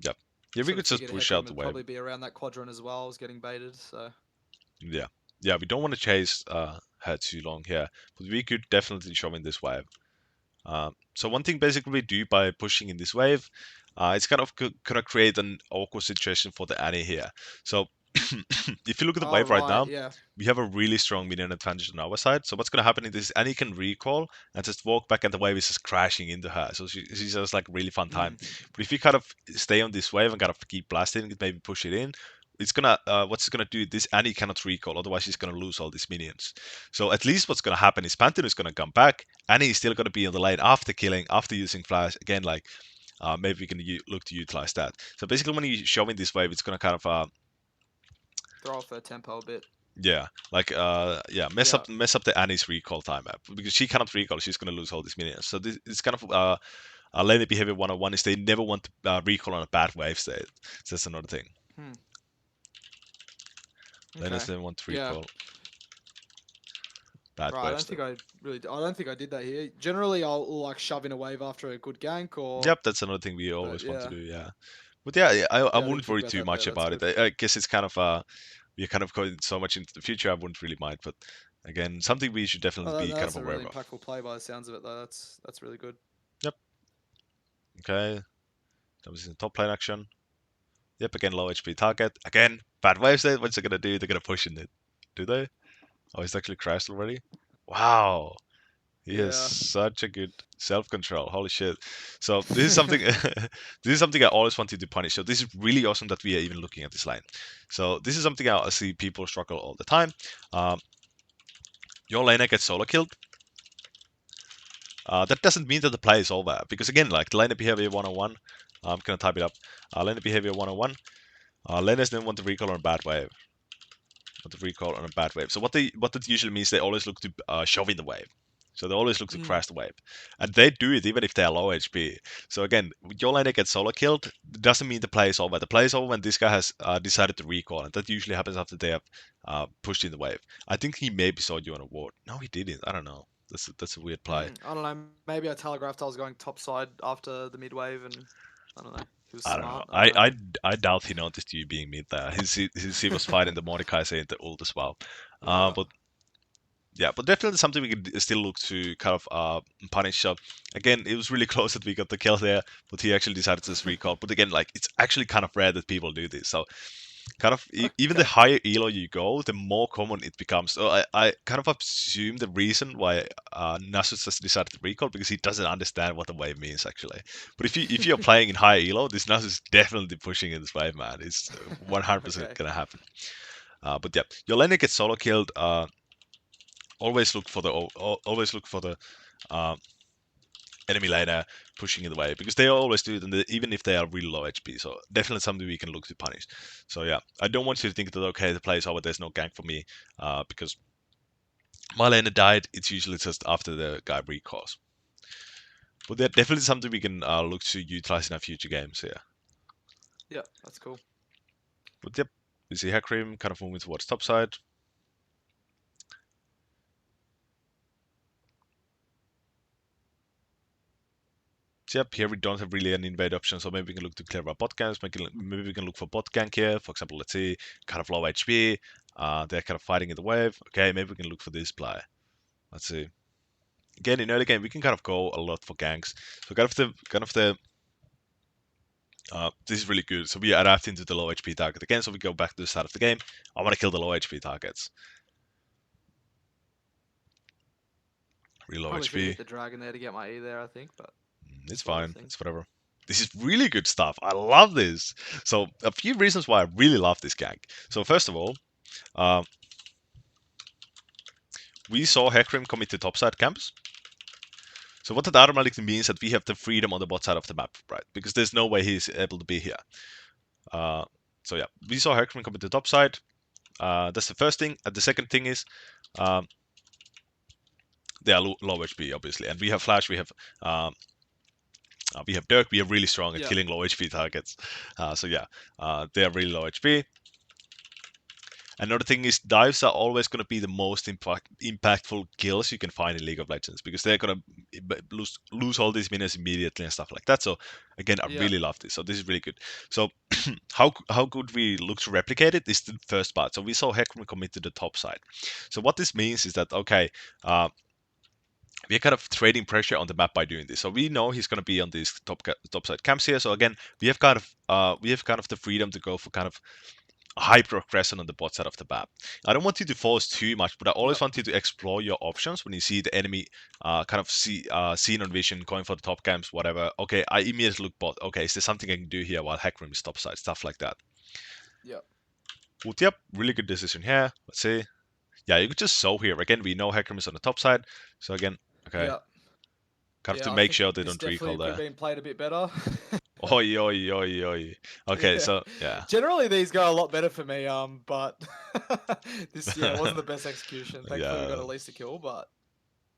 [SPEAKER 2] Yep. Yeah, we
[SPEAKER 1] Sort
[SPEAKER 2] could
[SPEAKER 1] of
[SPEAKER 2] just
[SPEAKER 1] figured
[SPEAKER 2] push
[SPEAKER 1] Hecarim
[SPEAKER 2] out the
[SPEAKER 1] would
[SPEAKER 2] wave.
[SPEAKER 1] probably be around that quadrant as well. I was getting baited, so
[SPEAKER 2] Yeah. Yeah, we don't want to chase her too long here, but we could definitely show in this wave. So one thing basically we do by pushing in this wave, it's kind of gonna create an awkward situation for the Annie here. So if you look at the
[SPEAKER 1] oh
[SPEAKER 2] wave right
[SPEAKER 1] right,
[SPEAKER 2] now,
[SPEAKER 1] yeah.
[SPEAKER 2] we have a really strong minion advantage on our side. So what's gonna happen is this Annie can recall and just walk back, and the wave is just crashing into her. So she's just like really fun time. But if you kind of stay on this wave and kind of keep blasting it, maybe push it in, it's gonna what's it gonna do? This Annie cannot recall, otherwise she's gonna lose all these minions. So at least what's gonna happen is Pantheon is gonna come back. Annie is still gonna be on the lane after killing, after using flash again. Like maybe we can look to utilize that. So basically, when you show in this wave, it's gonna kind of
[SPEAKER 1] Throw off her tempo a bit.
[SPEAKER 2] yeah, like yeah, mess up the Annie's recall time up because she cannot recall. She's gonna lose all these minions. So this is kind of laner behavior 101 is they never want to recall on a bad wave state. So that's another thing. Laners never want to
[SPEAKER 1] Yeah.
[SPEAKER 2] recall bad
[SPEAKER 1] Right, I
[SPEAKER 2] wave
[SPEAKER 1] don't
[SPEAKER 2] state.
[SPEAKER 1] think I don't think I did that here. Generally, I'll like shove in a wave after a good gank, or
[SPEAKER 2] Yep, that's another thing we
[SPEAKER 1] but
[SPEAKER 2] always want to
[SPEAKER 1] yeah,
[SPEAKER 2] do. Yeah, but yeah, I
[SPEAKER 1] yeah, I
[SPEAKER 2] wouldn't
[SPEAKER 1] didn't think
[SPEAKER 2] worry
[SPEAKER 1] about
[SPEAKER 2] too
[SPEAKER 1] that
[SPEAKER 2] much
[SPEAKER 1] there. That's
[SPEAKER 2] about it.
[SPEAKER 1] good.
[SPEAKER 2] I guess it's kind of we're kind of going so much into the future. I wouldn't really mind, but again, something we should definitely
[SPEAKER 1] Oh,
[SPEAKER 2] be kind
[SPEAKER 1] that's
[SPEAKER 2] of
[SPEAKER 1] a
[SPEAKER 2] aware
[SPEAKER 1] really
[SPEAKER 2] of.
[SPEAKER 1] impactful play by the sounds of it, though. That's really good.
[SPEAKER 2] Yep. Okay. That was in the top lane action. Yep, again, low HP target. Again, bad wave state. What's it gonna do? They're gonna push in it. Do they? Oh, he's actually crashed already? Wow. He has
[SPEAKER 1] Yeah.
[SPEAKER 2] such a good self-control. Holy shit. So this is something this is something I always wanted to punish. So this is really awesome that we are even looking at this line. So this is something I see people struggle all the time. Your laner gets solo killed. That doesn't mean that the play is over. Because again, like the laner behavior 101, I'm gonna type it up. Laner behavior 101. Laners didn't want to recall on a bad wave. Want to recall on a bad wave. So what that usually means, they always look to shove in the wave. So they always look to crash the wave. And they do it even if they're low HP. So again, your laner gets solo killed, doesn't mean the play is over. The play is over when this guy has decided to recall, and that usually happens after they have pushed in the wave. I think he maybe saw you on a ward. No, he didn't. I don't know. That's a weird play.
[SPEAKER 1] I don't know. Maybe I telegraphed I was going top side after the mid wave, and I don't know. He was
[SPEAKER 2] I don't know.
[SPEAKER 1] smart. I don't know.
[SPEAKER 2] I doubt he noticed you being mid there. He was fighting the Mordekaiser in the ult as well.
[SPEAKER 1] Yeah.
[SPEAKER 2] But yeah, but definitely something we can still look to kind of punish. So again, it was really close that we got the kill there, but he actually decided to just recall. But again, like it's actually kind of rare that people do this. So kind of even the
[SPEAKER 1] Okay.
[SPEAKER 2] higher elo you go, the more common it becomes. So I kind of assume the reason why Nasus has decided to recall because he doesn't understand what the wave means actually. But if you're playing in higher elo, this Nasus is definitely pushing in this wave, man. It's 100%
[SPEAKER 1] Okay.
[SPEAKER 2] gonna happen. But yeah, your laner gets solo killed. Always look for the enemy laner pushing in the way because they always do it, and even if they are really low HP. So definitely something we can look to punish. So yeah, I don't want you to think that okay, the play is over, there's no gank for me, because my laner died. It's usually just after the guy recalls. But they're definitely something we can look to utilize in our future games here.
[SPEAKER 1] Yeah, that's cool.
[SPEAKER 2] But yep, we see Hecarim kind of moving towards top side. Yep, here we don't have really an invade option, so maybe we can look to clear our bot camps. Maybe we can look for bot gank here. For example, let's see, kind of low HP. They're kind of fighting in the wave. Okay, maybe we can look for this play. Let's see. Again, in early game, we can kind of go a lot for ganks. So this is really good. So we adapt into the low HP target again. So we go back to the start of the game. I want to kill the low HP targets. Really low
[SPEAKER 1] Probably should have
[SPEAKER 2] HP.
[SPEAKER 1] hit the dragon there to get my E there, I think, but
[SPEAKER 2] It's
[SPEAKER 1] sort of
[SPEAKER 2] fine.
[SPEAKER 1] thing.
[SPEAKER 2] It's whatever. This is really good stuff. I love this. So a few reasons why I really love this gank. So first of all, we saw Hecarim commit to topside camps. So what that automatically means that we have the freedom on the bot side of the map, right? Because there's no way he's able to be here. So yeah, we saw Hecarim commit to topside. That's the first thing. And the second thing is, they are low HP, obviously, and we have Flash. We have Dirk. We are really strong at
[SPEAKER 1] Yeah.
[SPEAKER 2] killing low HP targets. So yeah, they are really low HP. Another thing is dives are always going to be the most impactful kills you can find in League of Legends because they're going to lose all these minions immediately and stuff like that. So again, I
[SPEAKER 1] Yeah.
[SPEAKER 2] really love this. So this is really good. So how good we look to replicate it is the first part. So we saw Hecarim commit to the top side. So what this means is that okay, we're kind of trading pressure on the map by doing this. So we know he's going to be on these top side camps here. So again, we have kind of the freedom to go for kind of hyper aggression on the bot side of the map. I don't want you to force too much, but I always
[SPEAKER 1] Yep.
[SPEAKER 2] want you to explore your options when you see the enemy kind of seen on vision going for the top camps, whatever. Okay, I immediately look bot. Okay, is there something I can do here while Hecarim is top side? Stuff like that.
[SPEAKER 1] Yep.
[SPEAKER 2] But yep, really good decision here. Let's see. Yeah, you could just sow here. Again, we know Hecarim is on the top side. So again, okay,
[SPEAKER 1] Yep.
[SPEAKER 2] kind of to
[SPEAKER 1] Yeah, I
[SPEAKER 2] make
[SPEAKER 1] think
[SPEAKER 2] sure they
[SPEAKER 1] this
[SPEAKER 2] don't recall
[SPEAKER 1] definitely could have
[SPEAKER 2] there.
[SPEAKER 1] been played a bit better.
[SPEAKER 2] Oi, oi, oi, oi. Okay,
[SPEAKER 1] Yeah.
[SPEAKER 2] so yeah.
[SPEAKER 1] Generally, these go a lot better for me. But this, yeah, wasn't the best execution. Thankfully, we got
[SPEAKER 2] Yeah,
[SPEAKER 1] at least a kill. But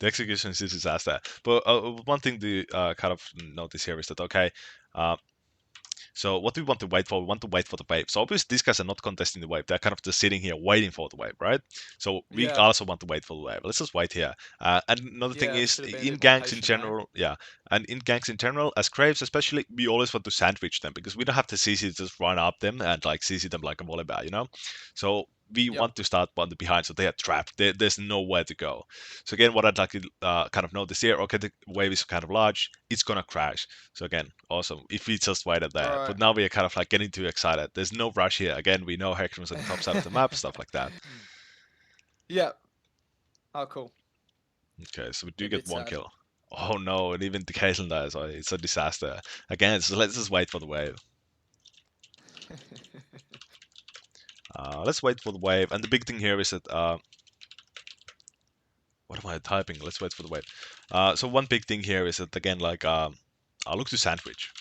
[SPEAKER 2] the execution is a disaster. But one thing to kind of notice here is that okay, uh, so what do we want to wait for? We want to wait for the wave. So obviously these guys are not contesting the wave. They're kind of just sitting here waiting for the wave, right? So we
[SPEAKER 1] yeah,
[SPEAKER 2] also want to wait for the wave. Let's just wait here. And another thing
[SPEAKER 1] yeah,
[SPEAKER 2] is
[SPEAKER 1] should have been a
[SPEAKER 2] in
[SPEAKER 1] bit more
[SPEAKER 2] ganks in
[SPEAKER 1] patient, eh?
[SPEAKER 2] general, yeah, and in ganks in general, as Graves especially, we always want to sandwich them because we don't have to CC just run up them and like CC them like a volleyball, you know? So we
[SPEAKER 1] Yep.
[SPEAKER 2] want to start on the behind, so they are trapped. There's nowhere to go. So again, what I'd like to kind of notice here, okay, the wave is kind of large, it's gonna crash. So again, awesome. If we just waited
[SPEAKER 1] All
[SPEAKER 2] there,
[SPEAKER 1] right.
[SPEAKER 2] but now we are kind of like getting too excited. There's no rush here. Again, we know Hecarim's on the top side of the map, stuff like that.
[SPEAKER 1] Yeah. Oh, cool.
[SPEAKER 2] Okay, so we
[SPEAKER 1] A
[SPEAKER 2] do get
[SPEAKER 1] bit
[SPEAKER 2] one
[SPEAKER 1] sad.
[SPEAKER 2] kill. Oh no, and even the Caitlyn dies. So it's a disaster. Again, so let's just wait for the wave. Let's wait for the wave. And the big thing here is that what am I typing? Let's wait for the wave. So one big thing here is that again, like I look to sandwich.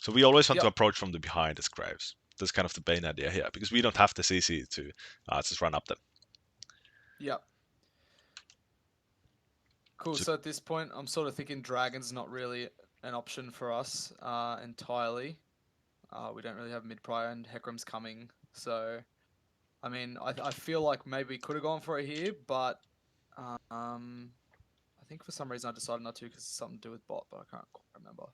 [SPEAKER 2] So we always want to
[SPEAKER 1] Yep.
[SPEAKER 2] approach from the behind as Graves. That's kind of the main idea here because we don't have the CC to just run up them.
[SPEAKER 1] Yep. Cool.
[SPEAKER 2] So
[SPEAKER 1] So at this point, I'm sort of thinking dragon's not really an option for us entirely. We don't really have mid prior, and Hecarim's coming. So, I mean, I feel like maybe we could have gone for it here, but I think for some reason I decided not to because it's something to do with bot, but I can't quite remember.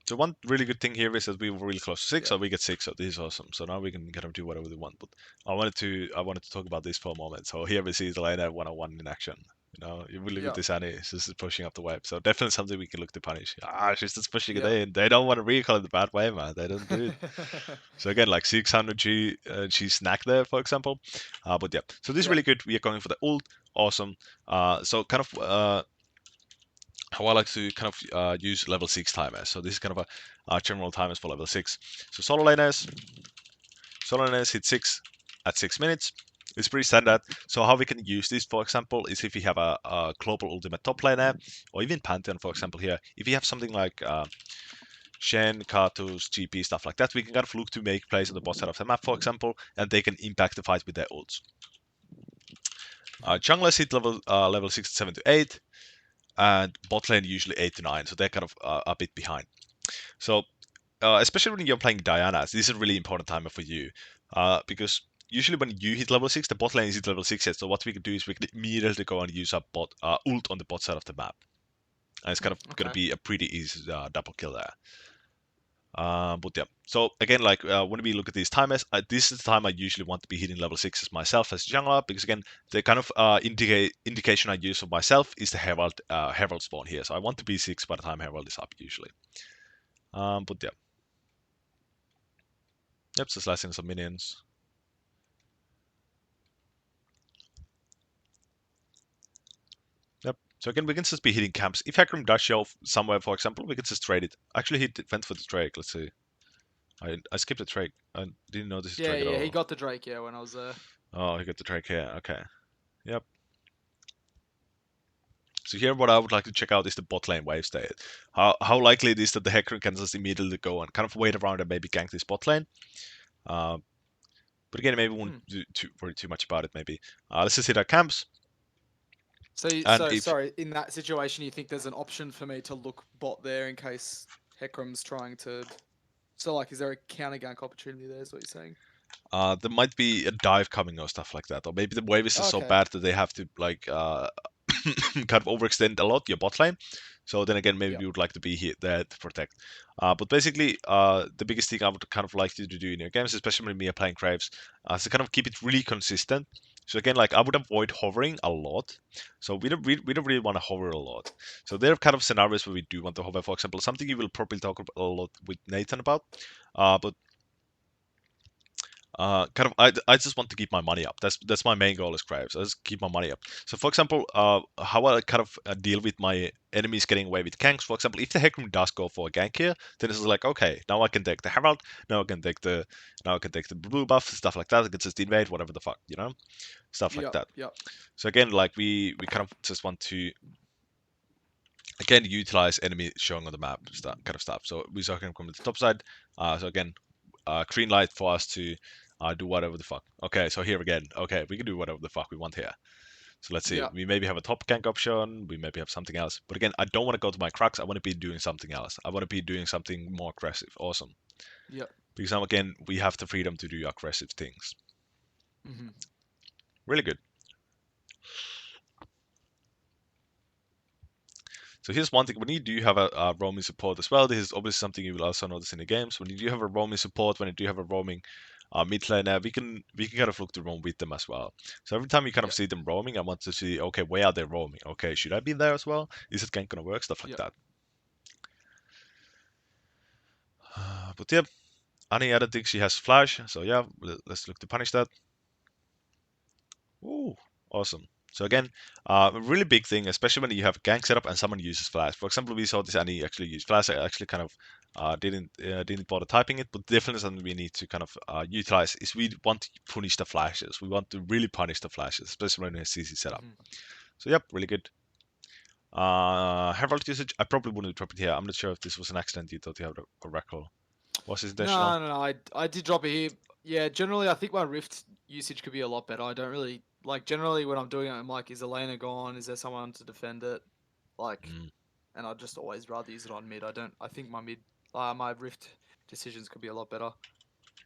[SPEAKER 2] So one really good thing here is that we were really close to six,
[SPEAKER 1] Yeah.
[SPEAKER 2] so we get six. So this is awesome. So now we can kind of do whatever we want. But I wanted to talk about this for a moment. So here we see the laner 101 in action. You know, you will look
[SPEAKER 1] Yeah.
[SPEAKER 2] at this Annie. She's just pushing up the wave. So definitely something we can look to punish. She's just pushing it
[SPEAKER 1] Yeah.
[SPEAKER 2] in. They don't want to recall it the bad way, man. They don't do it. So again, like 600 G snack there, for example. But yeah, so this is
[SPEAKER 1] Yeah.
[SPEAKER 2] really good. We are going for the ult. Awesome. So kind of how I like to kind of use level 6 timers. So this is kind of a general timers for level 6. So solo laners hit 6 at 6 minutes. It's pretty standard. So how we can use this, for example, is if we have a global ultimate top laner, or even Pantheon, for example, here. If you have something like Shen, Karthus, GP, stuff like that, we can kind of look to make plays on the bot side of the map, for example, and they can impact the fight with their ults. Junglers hit level 6, 7 to 8, and bot lane usually 8 to 9, so they're kind of a bit behind. So, especially when you're playing Diana, this is a really important timer for you, because usually when you hit level 6, the bot lane is at level 6 yet, so what we can do is we can immediately go and use our ult on the bot side of the map. And it's kind of going to
[SPEAKER 1] Okay.
[SPEAKER 2] be a pretty easy double kill there. But yeah, so again, like when we look at these timers, this is the time I usually want to be hitting level 6s myself as a jungler, because again, the kind of indication I use of myself is the Herald spawn here. So I want to be 6 by the time Herald is up usually. But yeah. Yep, so slicing some minions. Yep. So again, we can just be hitting camps. If Hecarim does show somewhere, for example, we can just trade it. Actually, he went for the Drake. Let's see. I skipped the Drake. I didn't notice the
[SPEAKER 1] Yeah,
[SPEAKER 2] Drake at
[SPEAKER 1] yeah, he
[SPEAKER 2] all.
[SPEAKER 1] got the Drake, yeah, when I was there.
[SPEAKER 2] Oh, he got the Drake here. Okay. Yep. So here, what I would like to check out is the bot lane wave state. How likely it is that the Hecarim can just immediately go and kind of wait around and maybe gank this bot lane. Uh, but again, maybe we won't worry too much about it. Maybe let's just hit our camps.
[SPEAKER 1] So,
[SPEAKER 2] And if
[SPEAKER 1] sorry, in that situation, you think there's an option for me to look bot there in case Hecarim's trying to. So, like, is there a counter gank opportunity there? Is what you're saying?
[SPEAKER 2] there might be a dive coming or stuff like that, or maybe the wave is just so
[SPEAKER 1] Okay.
[SPEAKER 2] bad that they have to like kind of overextend a lot your bot lane. So then again, maybe
[SPEAKER 1] Yep.
[SPEAKER 2] we would like to be here there to protect. But basically, the biggest thing I would kind of like you to do in your games, especially when we are playing Graves, is to kind of keep it really consistent. So again, like I would avoid hovering a lot. So we don't really want to hover a lot. So there are kind of scenarios where we do want to hover. For example, something you will probably talk a lot with Nathan about. But kind of I just want to keep my money up. That's my main goal as Graves. I just keep my money up. So for example, how I kind of deal with my enemies getting away with ganks. For example, if the Hecarim does go for a gank here, then it's like, okay, now I can take the Herald, now I can take the blue buff, stuff like that. I can just invade whatever the fuck, stuff like
[SPEAKER 1] Yep.
[SPEAKER 2] that.
[SPEAKER 1] Yep.
[SPEAKER 2] So again, like we kind of just want to again utilize enemy showing on the map kind of stuff. So we saw him come to the top side. So again, green light for us to do whatever the fuck. Okay, so here again. Okay, we can do whatever the fuck we want here. So let's see.
[SPEAKER 1] Yep.
[SPEAKER 2] We maybe have a top gank option. We maybe have something else. But again, I don't want to go to my crux. I want to be doing something else. I want to be doing something more aggressive. Awesome.
[SPEAKER 1] Yep.
[SPEAKER 2] Because now again, we have the freedom to do aggressive things.
[SPEAKER 1] Mm-hmm.
[SPEAKER 2] Really good. So here's one thing: when you do have a roaming support as well, this is obviously something you will also notice in the games. When you do have a roaming support, when you do have a roaming mid laner, we can kind of look to roam with them as well. So every time you kind of
[SPEAKER 1] Yep.
[SPEAKER 2] see them roaming, I want to see, okay, where are they roaming? Okay, should I be there as well? Is it gank gonna work? Stuff like
[SPEAKER 1] Yep.
[SPEAKER 2] that. But yeah, Annie, I don't think she has flash, so yeah, let's look to punish that. Ooh, awesome. So again, a really big thing, especially when you have a gank setup and someone uses flash. For example, we saw this Annie actually use flash. I actually kind of didn't bother typing it, but definitely something we need to kind of utilize is we want to punish the flashes. We want to really punish the flashes, especially when we have CC setup.
[SPEAKER 1] Mm-hmm.
[SPEAKER 2] So yep, really good. Herald usage, I probably wouldn't drop it here. I'm not sure if this was an accident. You thought you had a recall. Was this intentional?
[SPEAKER 1] No. I did drop it here. Yeah, generally, I think my Rift usage could be a lot better. I don't really like. Generally, when I'm doing it, I'm like, is Elena gone? Is there someone to defend it? Like,
[SPEAKER 2] Mm,
[SPEAKER 1] and I'd just always rather use it on mid. I don't. I think my Rift decisions could be a lot better,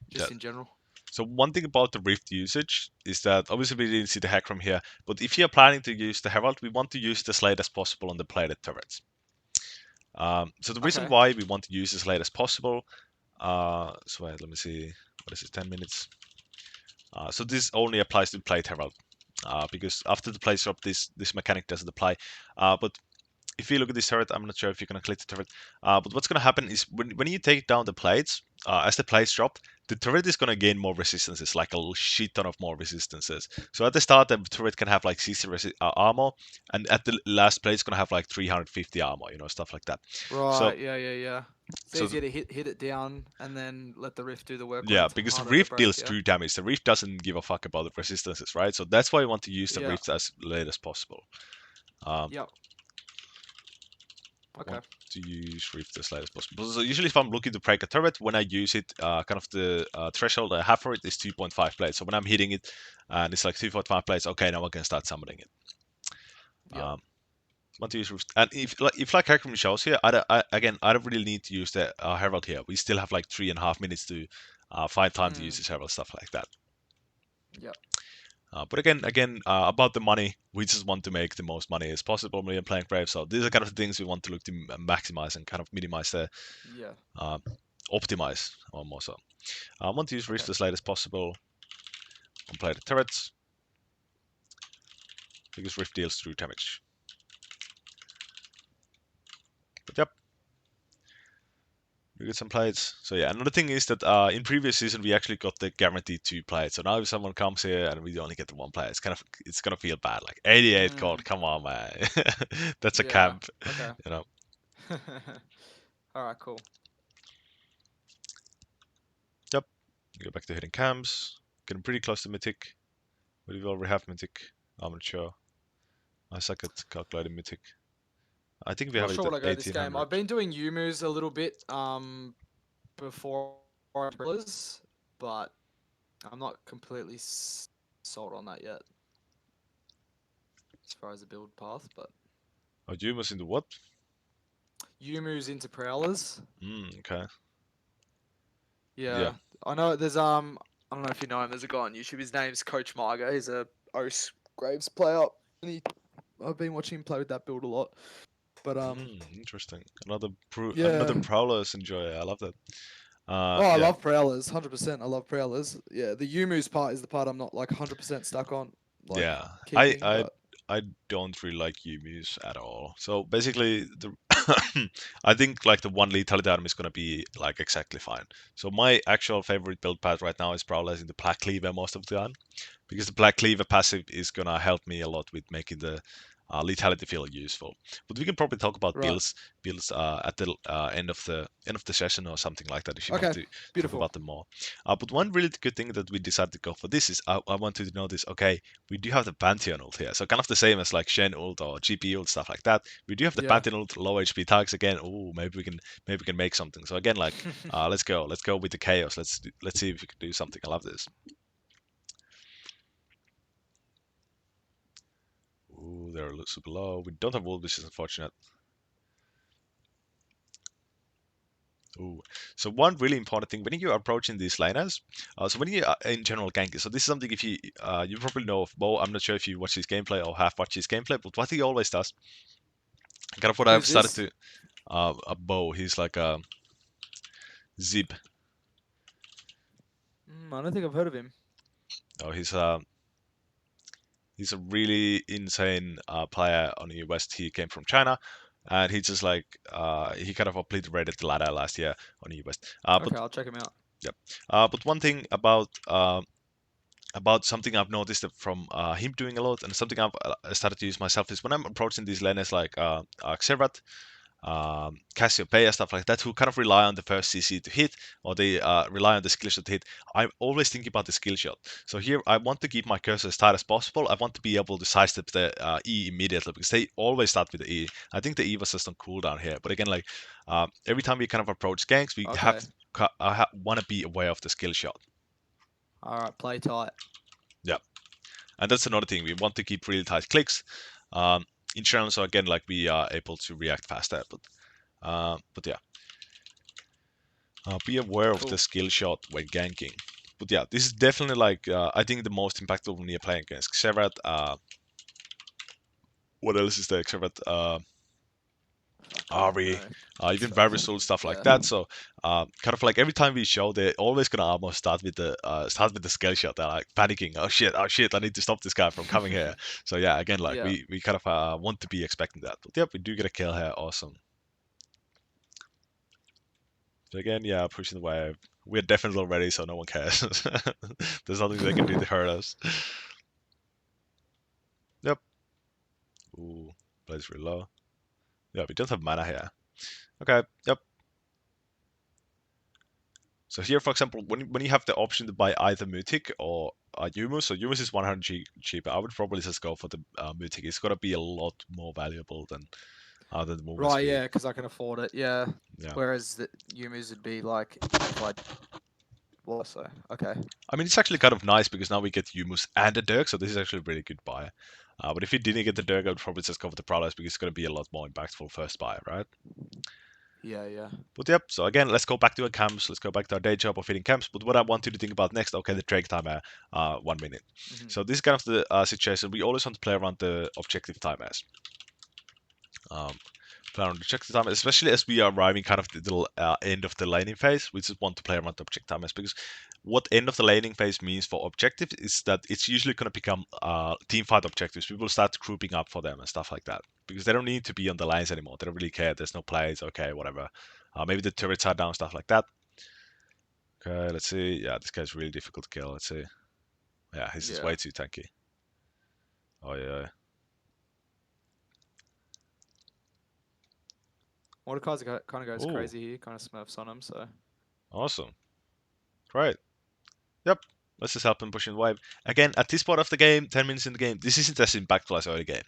[SPEAKER 2] yeah.
[SPEAKER 1] just in general.
[SPEAKER 2] So one thing about the Rift usage is that obviously we didn't see the hack from here, but if you're planning to use the Herald, we want to use the late as possible on the plated turrets. So the reason
[SPEAKER 1] Okay.
[SPEAKER 2] why we want to use as late as possible, so wait, let me see, what is it, 10 minutes? So this only applies to plate Herald, because after the plate drop, this mechanic doesn't apply. But if you look at this turret, I'm not sure if you're going to click the turret, but what's going to happen is when you take down the plates, as the plates drop, the turret is going to gain more resistances, like a shit ton of more resistances. So at the start, the turret can have like 60 armor, and at the last plate, it's going to have like 350 armor, stuff like that. So,
[SPEAKER 1] Right. Yeah. It's
[SPEAKER 2] so
[SPEAKER 1] easier to hit it down and then let the Rift do the work when
[SPEAKER 2] yeah,
[SPEAKER 1] it's
[SPEAKER 2] because the
[SPEAKER 1] harder to
[SPEAKER 2] Rift
[SPEAKER 1] break.
[SPEAKER 2] deals
[SPEAKER 1] Yeah.
[SPEAKER 2] true damage. The Rift doesn't give a fuck about the resistances, right? So that's why I want to use the
[SPEAKER 1] Yeah.
[SPEAKER 2] Rift as late as possible. Um,
[SPEAKER 1] Yep.
[SPEAKER 2] I
[SPEAKER 1] Okay.
[SPEAKER 2] want to use Rift as late as possible. So usually if I'm looking to break a turret, when I use it, kind of the threshold I have for it is 2.5 plates. So when I'm hitting it and it's like 2.5 plates, okay, now I can start summoning it.
[SPEAKER 1] Yep.
[SPEAKER 2] Want to use Rift. And if like Hecarim shows here, I don't really need to use the Herald here. We still have like 3.5 minutes to find time to use this Herald, stuff like that.
[SPEAKER 1] Yep.
[SPEAKER 2] But again, about the money, we just want to make the most money as possible when we're playing Brave. So these are kind of the things we want to look to maximize and kind of minimize the
[SPEAKER 1] Yeah.
[SPEAKER 2] optimize or more so. I want to use Rift
[SPEAKER 1] Okay.
[SPEAKER 2] as late as possible and play the turrets because Rift deals true damage. But yep, we get some plates. So yeah, another thing is that in previous season we actually got the guaranteed 2 plates. So now if someone comes here and we only get the 1 plate, it's gonna feel bad. Like 88 gold, come on, man. That's a
[SPEAKER 1] Yeah.
[SPEAKER 2] camp,
[SPEAKER 1] Okay.
[SPEAKER 2] you know.
[SPEAKER 1] All right. Cool.
[SPEAKER 2] Yep. Go back to hitting camps. Getting pretty close to mythic. But we already have mythic. I'm not sure. I suck at calculating mythic. I think we
[SPEAKER 1] I'm
[SPEAKER 2] have
[SPEAKER 1] not
[SPEAKER 2] it
[SPEAKER 1] sure
[SPEAKER 2] at
[SPEAKER 1] what I go this game.
[SPEAKER 2] 1800.
[SPEAKER 1] I've been doing Yumus a little bit before thrillers, but I'm not completely sold on that yet as far as the build path. But
[SPEAKER 2] Oh, Yuma's into what?
[SPEAKER 1] Yumus into Prowlers.
[SPEAKER 2] Okay. Yeah.
[SPEAKER 1] Yeah, I know. There's I don't know if you know him. There's a guy on YouTube. His name's Coach Margo. He's a O's Graves player, and I've been watching him play with that build a lot. But
[SPEAKER 2] Interesting. Another
[SPEAKER 1] yeah.
[SPEAKER 2] Prowlers enjoyer. I love that.
[SPEAKER 1] Oh, I
[SPEAKER 2] Yeah.
[SPEAKER 1] love Prowlers, 100%. I love Prowlers. Yeah, the Yumu's part is the part I'm not like 100% stuck on, like
[SPEAKER 2] Yeah. I
[SPEAKER 1] keeping.
[SPEAKER 2] I
[SPEAKER 1] But
[SPEAKER 2] I don't really like Yumi's at all. So basically, the I think like the one lethality item is gonna be like exactly fine. So my actual favorite build path right now is Prowlers in the Black Cleaver most of the time, because the Black Cleaver passive is gonna help me a lot with making the lethality feel useful. But we can probably talk about
[SPEAKER 1] right,
[SPEAKER 2] builds at the end of the session or something like that if you want
[SPEAKER 1] okay,
[SPEAKER 2] to talk
[SPEAKER 1] beautiful.
[SPEAKER 2] about them more. But one really good thing that we decided to go for this is I want you to notice. Okay, we do have the Pantheon ult here, so kind of the same as like Shen ult or GP ult stuff like that. We do have the
[SPEAKER 1] Yeah.
[SPEAKER 2] Pantheon ult, low HP tags again. Oh, maybe we can make something. So again, like let's go with the chaos. Let's see if we can do something. I love this. Ooh, they're super low. We don't have wool, which is unfortunate. Ooh. So one really important thing when you're approaching these laners, so when you in general ganking, so this is something if you probably know of Bo. I'm not sure if you watch his gameplay or have watched his gameplay, but what he always does, kind of what I've
[SPEAKER 1] Who's
[SPEAKER 2] started
[SPEAKER 1] this?
[SPEAKER 2] to, a Bo. He's like a Zip.
[SPEAKER 1] I don't think I've heard of him.
[SPEAKER 2] Oh, he's a really insane player on the West. He came from China, and he just like he kind of obliterated the ladder last year on the West.
[SPEAKER 1] Okay, I'll check him out.
[SPEAKER 2] Yep. But one thing about something I've noticed from him doing a lot, and something I've started to use myself is when I'm approaching these lanes like Xerath, Cassiopeia, stuff like that, who kind of rely on the first CC to hit, or they rely on the skill shot to hit. I'm always thinking about the skill shot. So here, I want to keep my cursor as tight as possible. I want to be able to sidestep the E immediately because they always start with the E. I think the E was just on cooldown here, but again, like every time we kind of approach ganks, we
[SPEAKER 1] Okay.
[SPEAKER 2] want to be aware of the skill shot.
[SPEAKER 1] All right, play tight.
[SPEAKER 2] Yeah, and that's another thing. We want to keep really tight clicks. In general, so again, like we are able to react faster, but yeah. Be aware of the
[SPEAKER 1] Cool.
[SPEAKER 2] skill shot when ganking. But yeah, this is definitely like I think the most impactful when you're playing against Xerath. What else is there? Xerath,
[SPEAKER 1] I don't
[SPEAKER 2] Ari,
[SPEAKER 1] know.
[SPEAKER 2] even
[SPEAKER 1] Stuff.
[SPEAKER 2] Varisul, stuff like
[SPEAKER 1] Yeah.
[SPEAKER 2] that. So kind of like every time we show, they're always gonna almost start with the skill shot. They're like panicking. Oh shit! I need to stop this guy from coming here. So yeah, again, like
[SPEAKER 1] Yeah.
[SPEAKER 2] we kind of want to be expecting that. But yep, we do get a kill here. Awesome. So again, yeah, pushing the wave. We're definitely ready, so no one cares. There's nothing they can do to hurt us. Yep. Ooh, plays really low. Yeah, we don't have mana here. Okay, yep. So here, for example, when you have the option to buy either Mythic or Yumus, so Yumus is 100 cheaper. I would probably just go for the Mythic. It's gonna be a lot more valuable than the movement
[SPEAKER 1] Right.
[SPEAKER 2] speed.
[SPEAKER 1] Yeah, because I can afford it. Yeah.
[SPEAKER 2] Yeah.
[SPEAKER 1] Whereas the Yumus would be like if I. Well, so okay.
[SPEAKER 2] I mean, it's actually kind of nice because now we get Yumus and a Dirk, so this is actually a really good buy. But if you didn't get the Dirk, I would probably just go for the Prowlers because it's going to be a lot more impactful first buy, right?
[SPEAKER 1] Yeah. Yeah.
[SPEAKER 2] But yep, so again, let's go back to our camps. Let's go back to our day job of hitting camps. But what I want you to think about next, okay, the Drake timer, 1 minute. So this is kind of the situation. We always want to play around the objective timers. Plan on objective time, especially as we are arriving kind of the end of the laning phase. We just want to play around the objective timers because what end of the laning phase means for objectives is that it's usually going to become team fight objectives. People start grouping up for them and stuff like that because they don't need to be on the lines anymore. They don't really care. There's no plays. Okay, whatever. Maybe the turrets are down, stuff like that. Okay, let's see. Yeah, this guy's really difficult to kill. Let's see. Yeah, he's just way too tanky. Oh yeah.
[SPEAKER 1] Mordekaiser kind of goes
[SPEAKER 2] Ooh.
[SPEAKER 1] crazy here, kind of smurfs on him. So
[SPEAKER 2] Awesome. Great. Yep. Let's just help him pushing the wave. Again, at this part of the game, 10 minutes in the game, this isn't as impactful as early game.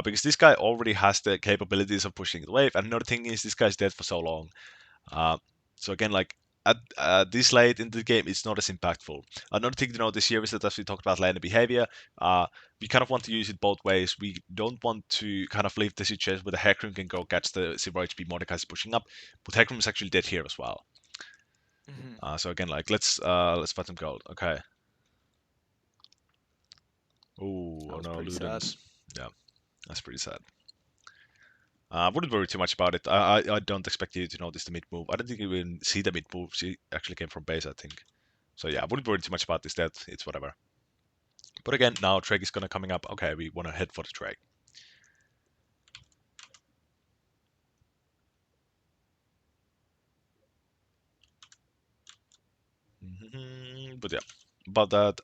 [SPEAKER 2] Because this guy already has the capabilities of pushing the wave. And another thing is, this guy's dead for so long. So again, like, at this late in the game, it's not as impactful. Another thing to note this year is that as we talked about laner behavior, we kind of want to use it both ways. We don't want to kind of leave the situation where the Hecarim can go catch the 0 HP Mordekaiser pushing up, but Hecarim is actually dead here as well. So again, like let's fight some gold. Okay. Oh no, Ludens. Yeah, that's pretty sad. I wouldn't worry too much about it. I don't expect you to notice the mid move. I don't think you even see the mid move. She actually came from base, I think. So yeah, I wouldn't worry too much about this. That it's whatever. But again, now Drake is gonna coming up. Okay, we want to head for the Drake. But yeah, about that,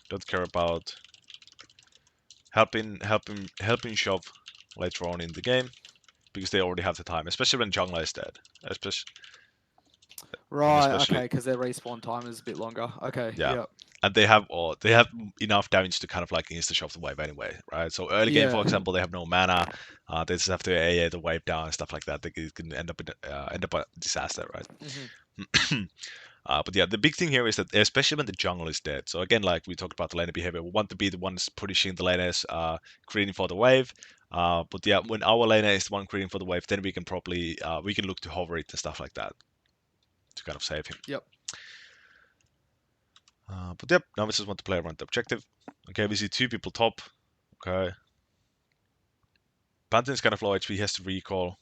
[SPEAKER 2] don't care about helping shove later on in the game because they already have the time, especially when jungler is dead.
[SPEAKER 1] Right. Okay, because their respawn time is a bit longer. Okay.
[SPEAKER 2] Yeah.
[SPEAKER 1] Yep.
[SPEAKER 2] And they have enough damage to kind of like insta shove the wave anyway, right? So early game, for example, they have no mana. They just have to AA the wave down and stuff like that. They can end up a disaster, right? But yeah, the big thing here is that especially when the jungle is dead. So again, like we talked about the laner behavior, we want to be the ones pushing the laners, creating for the wave. But yeah, when our laner is the one creating for the wave, then we can probably we can look to hover it and stuff like that to kind of save him.
[SPEAKER 1] Yep.
[SPEAKER 2] But yep, now we just want to play around the objective. Okay, we see 2 people top. Okay. Pantheon's kind of low HP, he has to recall.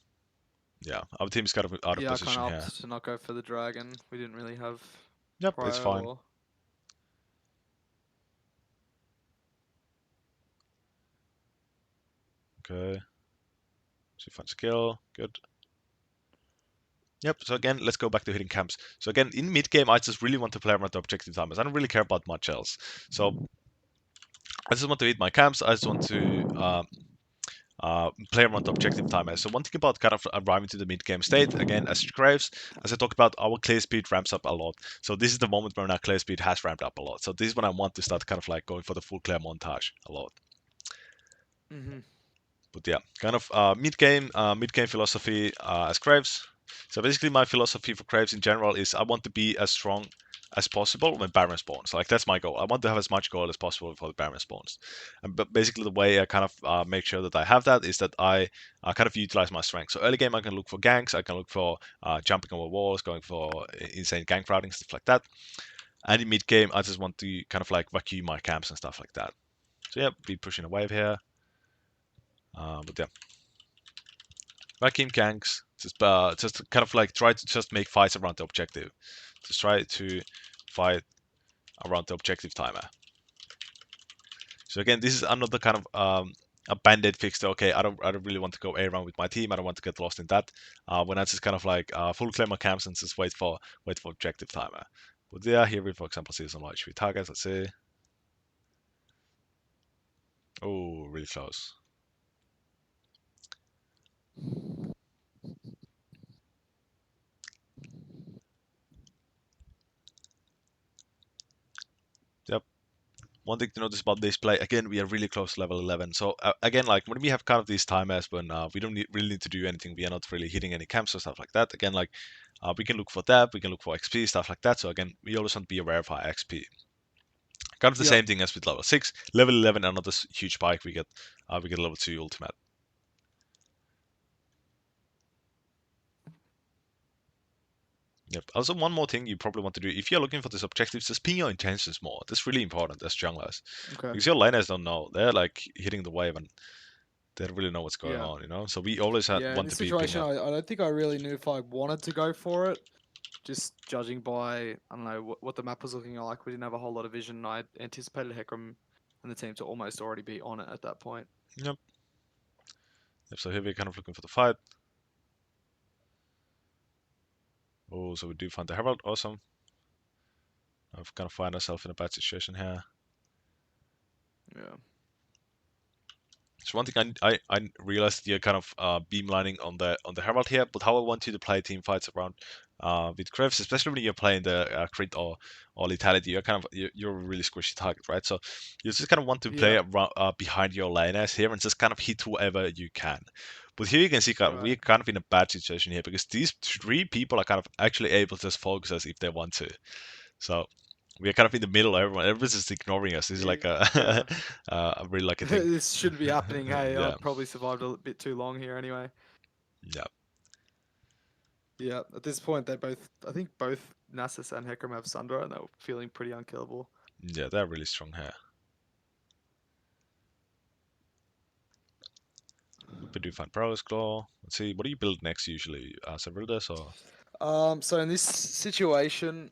[SPEAKER 2] Yeah, our team is kind of out of position here.
[SPEAKER 1] Yeah, I kind of opted to not go for the dragon. We didn't really have.
[SPEAKER 2] Yep, it's fine. Okay. So fun skill, good. Yep, so again, let's go back to hitting camps. So again, in mid-game, I just really want to play around the objective timers. I don't really care about much else. So I just want to hit my camps. I just want to play around the objective timers. So one thing about kind of arriving to the mid-game state, again, as Graves, as I talked about, our clear speed ramps up a lot. So this is the moment when our clear speed has ramped up a lot. So this is when I want to start kind of like going for the full clear montage a lot. But yeah, kind of mid-game philosophy as Graves. So basically my philosophy for Graves in general is I want to be as strong as possible when Baron spawns. Like that's my goal. I want to have as much gold as possible before the Baron spawns. But basically the way I kind of make sure that I have that is that I kind of utilize my strength. So early game I can look for ganks, I can look for jumping over walls, going for insane gank routing, stuff like that. And in mid game I just want to kind of like vacuum my camps and stuff like that. So yeah, be pushing a wave here. But yeah. Vacuum ganks, just kind of like try to just make fights around the objective. Just try to fight around the objective timer. So again, this is another kind of a band-aid fix. Okay, I don't really want to go A around with my team. I don't want to get lost in that. When I just kind of like full claim my camps and just wait for objective timer. But yeah, here we for example see some HP targets. Let's see. Oh, really close. Yep. One thing to notice about this play, again, we are really close to level 11. So again, like when we have kind of these timers when we don't really need to do anything, we are not really hitting any camps or stuff like that. Again, like we can look for that, we can look for XP, stuff like that. So again, we always want to be aware of our XP. Kind of the same thing as with level 6. Level 11, another huge spike, we get level 2 ultimate. Yep. Also, one more thing you probably want to do, if you're looking for this objective, just ping your intentions more. That's really important as junglers. Okay. Because your laners don't know. They're like hitting the wave and They don't really know what's going
[SPEAKER 1] Yeah.
[SPEAKER 2] on, you know. So we always had
[SPEAKER 1] Yeah, in
[SPEAKER 2] want
[SPEAKER 1] this
[SPEAKER 2] to be picking
[SPEAKER 1] situation,
[SPEAKER 2] up.
[SPEAKER 1] I don't think I really knew if I wanted to go for it. Just judging by, I don't know, what the map was looking like. We didn't have a whole lot of vision. I anticipated Hecarim and the team to almost already be on it at that point.
[SPEAKER 2] Yep. Yep. So here we're kind of looking for the fight. Oh, so we do find the Herald. Awesome. I've kind of find ourselves in a bad situation here.
[SPEAKER 1] Yeah.
[SPEAKER 2] So one thing I realized you're kind of beamlining on the Herald here, but how I want you to play team fights around with Krebs, especially when you're playing the crit or lethality, you're kind of you're a really squishy target, right? So you just kind of want to play
[SPEAKER 1] Yeah.
[SPEAKER 2] around, behind your laners here and just kind of hit whoever you can. But here you can see
[SPEAKER 1] Right.
[SPEAKER 2] we're kind of in a bad situation here because these three people are kind of actually able to just focus us if they want to. So we're kind of in the middle. Everyone's just ignoring us. This is like a
[SPEAKER 1] Yeah.
[SPEAKER 2] a really lucky thing.
[SPEAKER 1] This shouldn't be happening. Hey,
[SPEAKER 2] Yeah,
[SPEAKER 1] I've probably survived a bit too long here anyway.
[SPEAKER 2] yeah,
[SPEAKER 1] Yeah, at this point, I think both Nasus and Hecarim have Sundra, and they're feeling pretty unkillable.
[SPEAKER 2] yeah. They're really strong here. We do find Prowess Claw. Let's see. What do you build next usually? Severitas or?
[SPEAKER 1] So in this situation,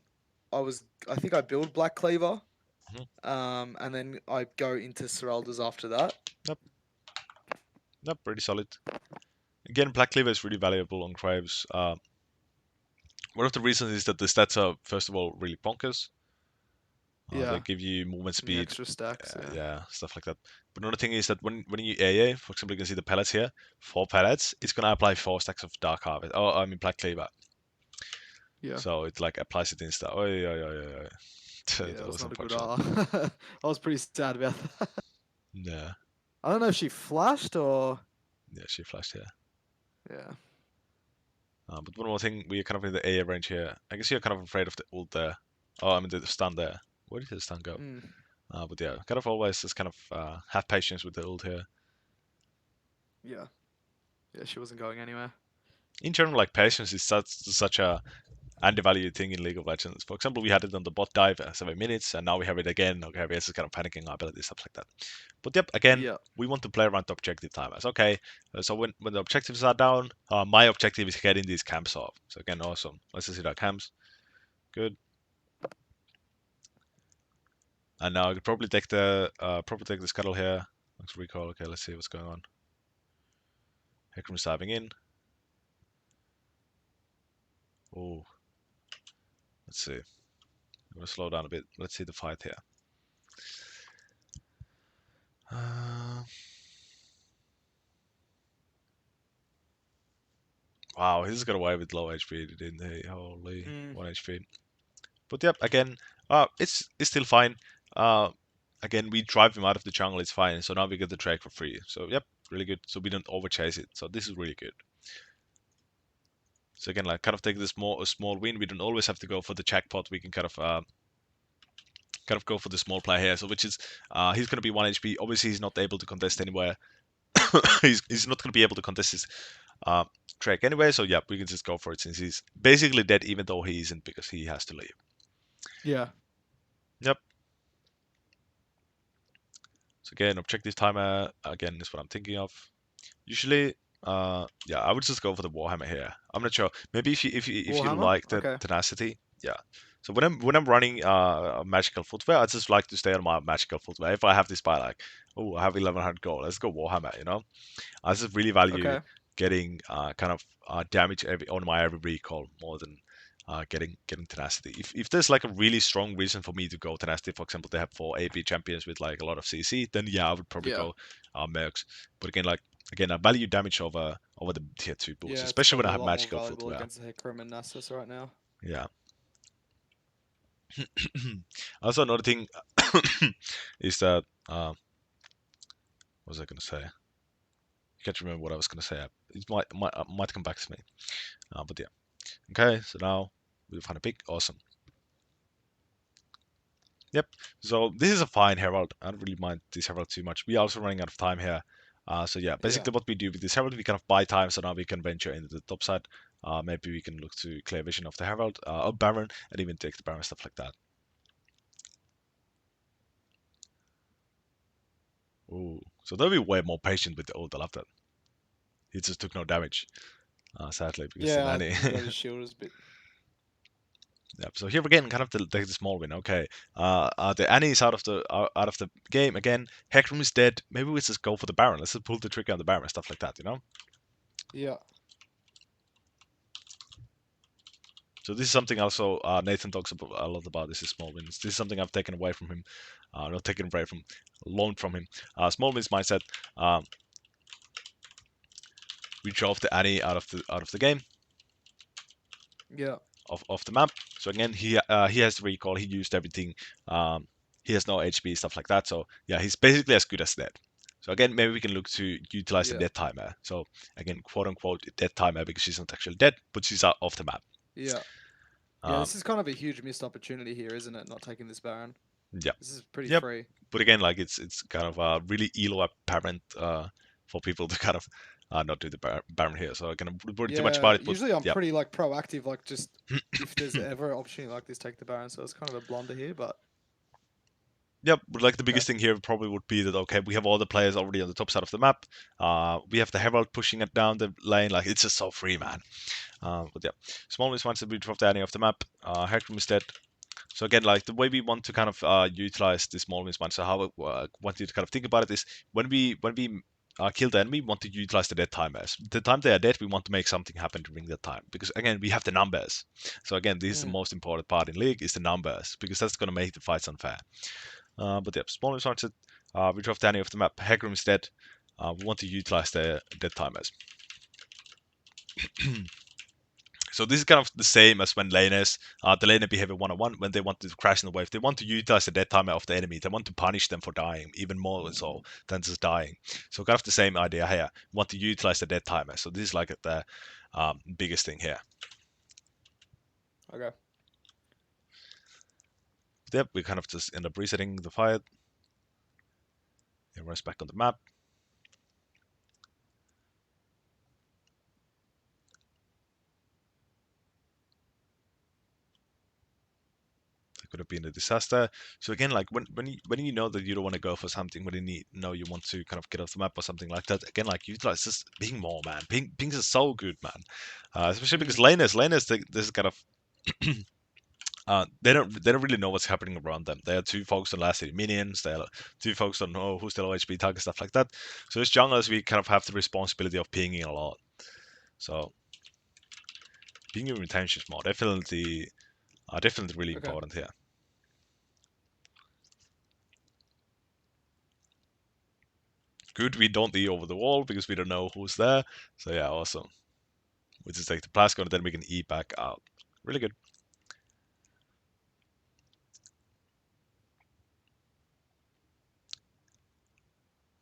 [SPEAKER 1] I think I build Black Cleaver,
[SPEAKER 2] Mhm.
[SPEAKER 1] and then I go into Seraldas after that.
[SPEAKER 2] Yep, yep. Pretty solid. Again, Black Cleaver is really valuable on Kraves. One of the reasons is that the stats are first of all really bonkers. They
[SPEAKER 1] Yeah,
[SPEAKER 2] give you movement
[SPEAKER 1] and the
[SPEAKER 2] speed,
[SPEAKER 1] extra stacks. Yeah.
[SPEAKER 2] yeah, stuff like that. But another thing is that when you AA, for example, you can see the pellets here. 4 pellets, it's gonna apply 4 stacks of Dark Harvest. Oh, I mean Black Cleaver.
[SPEAKER 1] Yeah.
[SPEAKER 2] So it like applies it insta. Oh yeah, yeah, yeah, yeah.
[SPEAKER 1] Yeah, it
[SPEAKER 2] That
[SPEAKER 1] was
[SPEAKER 2] was
[SPEAKER 1] not a good.
[SPEAKER 2] unfortunate.
[SPEAKER 1] I was pretty sad about that.
[SPEAKER 2] Yeah,
[SPEAKER 1] I don't know if she flashed or.
[SPEAKER 2] yeah, she flashed here.
[SPEAKER 1] Yeah.
[SPEAKER 2] But one more thing, we're kind of in the AA range here. I guess you're kind of afraid of the ult there. Oh, I mean the stun there. Where did the stun go?
[SPEAKER 1] Mm,
[SPEAKER 2] But yeah, kind of always just kind of have patience with the ult here.
[SPEAKER 1] yeah. Yeah, she wasn't going anywhere.
[SPEAKER 2] In general, like patience is such a undervalued thing in League of Legends. For example, we had it on the bot dive at 7 minutes, and now we have it again. Okay, we're just kind of panicking our abilities, stuff like that. But yep, again,
[SPEAKER 1] Yeah.
[SPEAKER 2] we want to play around the objective timers. Okay, so when the objectives are down, my objective is getting these camps off. So again, awesome. Let's just hit our camps. Good. And now I could probably take the scuttle here. Let's recall. Okay, let's see what's going on. Hecarim's diving in. Oh, let's see. I'm gonna slow down a bit. Let's see the fight here. Wow, he's got away with low HP, didn't he? Holy,
[SPEAKER 1] Mm,
[SPEAKER 2] 1 HP. But yep, again, it's still fine. Uh, again, we drive him out of the jungle, it's fine. So now we get the Drake for free. So yep, really good. So we don't overchase it. So this is really good. So again, like kind of take this a small win. We don't always have to go for the jackpot. We can kind of go for the small play here. So which is he's gonna be 1 HP. Obviously, he's not able to contest anywhere. he's not gonna be able to contest his Drake anyway. So yeah, we can just go for it since he's basically dead, even though he isn't because he has to leave.
[SPEAKER 1] yeah.
[SPEAKER 2] Yep. So again, objective timer again is what I'm thinking of. Usually, yeah, I would just go for the Warhammer here. I'm not sure. Maybe if you
[SPEAKER 1] Warhammer.
[SPEAKER 2] like the
[SPEAKER 1] Okay.
[SPEAKER 2] tenacity, yeah. So when I'm running magical footwear, I just like to stay on my magical footwear. If I have this by like, oh, I have 1100 gold, let's go Warhammer. You know, I just really value
[SPEAKER 1] Okay.
[SPEAKER 2] getting kind of damage on my every recall more than getting tenacity. If there's like a really strong reason for me to go tenacity, for example, they have 4 AP champions with like a lot of CC, then yeah, I would probably
[SPEAKER 1] Yeah.
[SPEAKER 2] go Mercs. But again, I value damage over the tier 2 boosts,
[SPEAKER 1] Yeah, it's
[SPEAKER 2] especially when I
[SPEAKER 1] probably a
[SPEAKER 2] have
[SPEAKER 1] lot more
[SPEAKER 2] magical
[SPEAKER 1] valuable
[SPEAKER 2] footwear.
[SPEAKER 1] against Hecarim and Nasus right now.
[SPEAKER 2] Yeah. Also, another thing is that what was I gonna say? I can't remember what I was gonna say. It might come back to me. But yeah. Okay, so now we find a pick. Awesome. Yep. So this is a fine Herald. I don't really mind this Herald too much. We are also running out of time here. So yeah,
[SPEAKER 1] Yeah.
[SPEAKER 2] basically what we do with this Herald, we kind of buy time, so now we can venture into the top side. Maybe we can look to clear vision of the Herald, or Baron, and even take the Baron, stuff like that. Ooh, So they'll be way more patient with the ult. I love that. He just took no damage, sadly, because the
[SPEAKER 1] Yeah,
[SPEAKER 2] nanny.
[SPEAKER 1] he got his shield was a bit.
[SPEAKER 2] Yep. So here again, kind of the small win. Okay. The Annie is out of the game again. Hecarim is dead. Maybe we just go for the Baron. Let's just pull the trigger on the Baron and stuff like that. You know.
[SPEAKER 1] Yeah.
[SPEAKER 2] So this is something also Nathan talks about, a lot about. This is small wins. This is something I've taken away from him. Not taken away from, loaned from him. Small wins mindset. We drove the Annie out of the game.
[SPEAKER 1] Yeah.
[SPEAKER 2] Of the map. So again, he has the recall. He used everything. He has no HP, stuff like that. So yeah, he's basically as good as dead. So again, maybe we can look to utilize the
[SPEAKER 1] Yeah.
[SPEAKER 2] dead timer. So again, quote unquote dead timer because she's not actually dead, but she's out off the map.
[SPEAKER 1] Yeah. Yeah, this is kind of a huge missed opportunity here, isn't it? Not taking this Baron.
[SPEAKER 2] Yeah.
[SPEAKER 1] This is pretty
[SPEAKER 2] Yep.
[SPEAKER 1] free.
[SPEAKER 2] But again, like it's kind of really elo apparent for people to kind of not do the Baron here. So I can worry too much
[SPEAKER 1] Yeah,
[SPEAKER 2] about it. But
[SPEAKER 1] usually I'm
[SPEAKER 2] yeah.
[SPEAKER 1] pretty like proactive, like just if there's ever an opportunity like this, take the Baron. So it's kind of a blunder here, but
[SPEAKER 2] Yep, but like the
[SPEAKER 1] okay.
[SPEAKER 2] biggest thing here probably would be that okay, we have all the players already on the top side of the map. We have the Herald pushing it down the lane, like it's just so free, man. But yeah, small miss once we drop the ending of the map. Hecarim is dead. So again, like the way we want to kind of utilize the small miss one. So how I want you to kind of think about it is when we kill the enemy, we want to utilize the dead timers. The time they are dead, we want to make something happen during that time because again, we have the numbers. So again, this is the most important part in League is the numbers because that's gonna make the fights unfair. But yeah, small started. We drove Danny off the map. Hecarim is dead. We want to utilize the dead timers. So this is kind of the same as when laners, the laner behavior 101, when they want to crash in the wave, they want to utilize the dead timer of the enemy. They want to punish them for dying, even more so than just dying. So kind of the same idea here. We want to utilize the dead timer. So this is like the biggest thing here.
[SPEAKER 1] Okay.
[SPEAKER 2] Yep, we kind of just end up resetting the fight. Everyone's back on the map. Could have been a disaster. So again, like when you know that you don't want to go for something, when you know you want to kind of get off the map or something like that, again, like utilize just ping more, man. Pings are so good, man. Especially because laners, this is kind of they don't really know what's happening around them. They are too focused on last hit minions. They are too focused on who's the low HP target, stuff like that. So as junglers, we kind of have the responsibility of pinging a lot. So pinging retention is more definitely really important here. Good, we don't E over the wall because we don't know who's there. So yeah, awesome. We just take the Plasco and then we can E back out. Really good.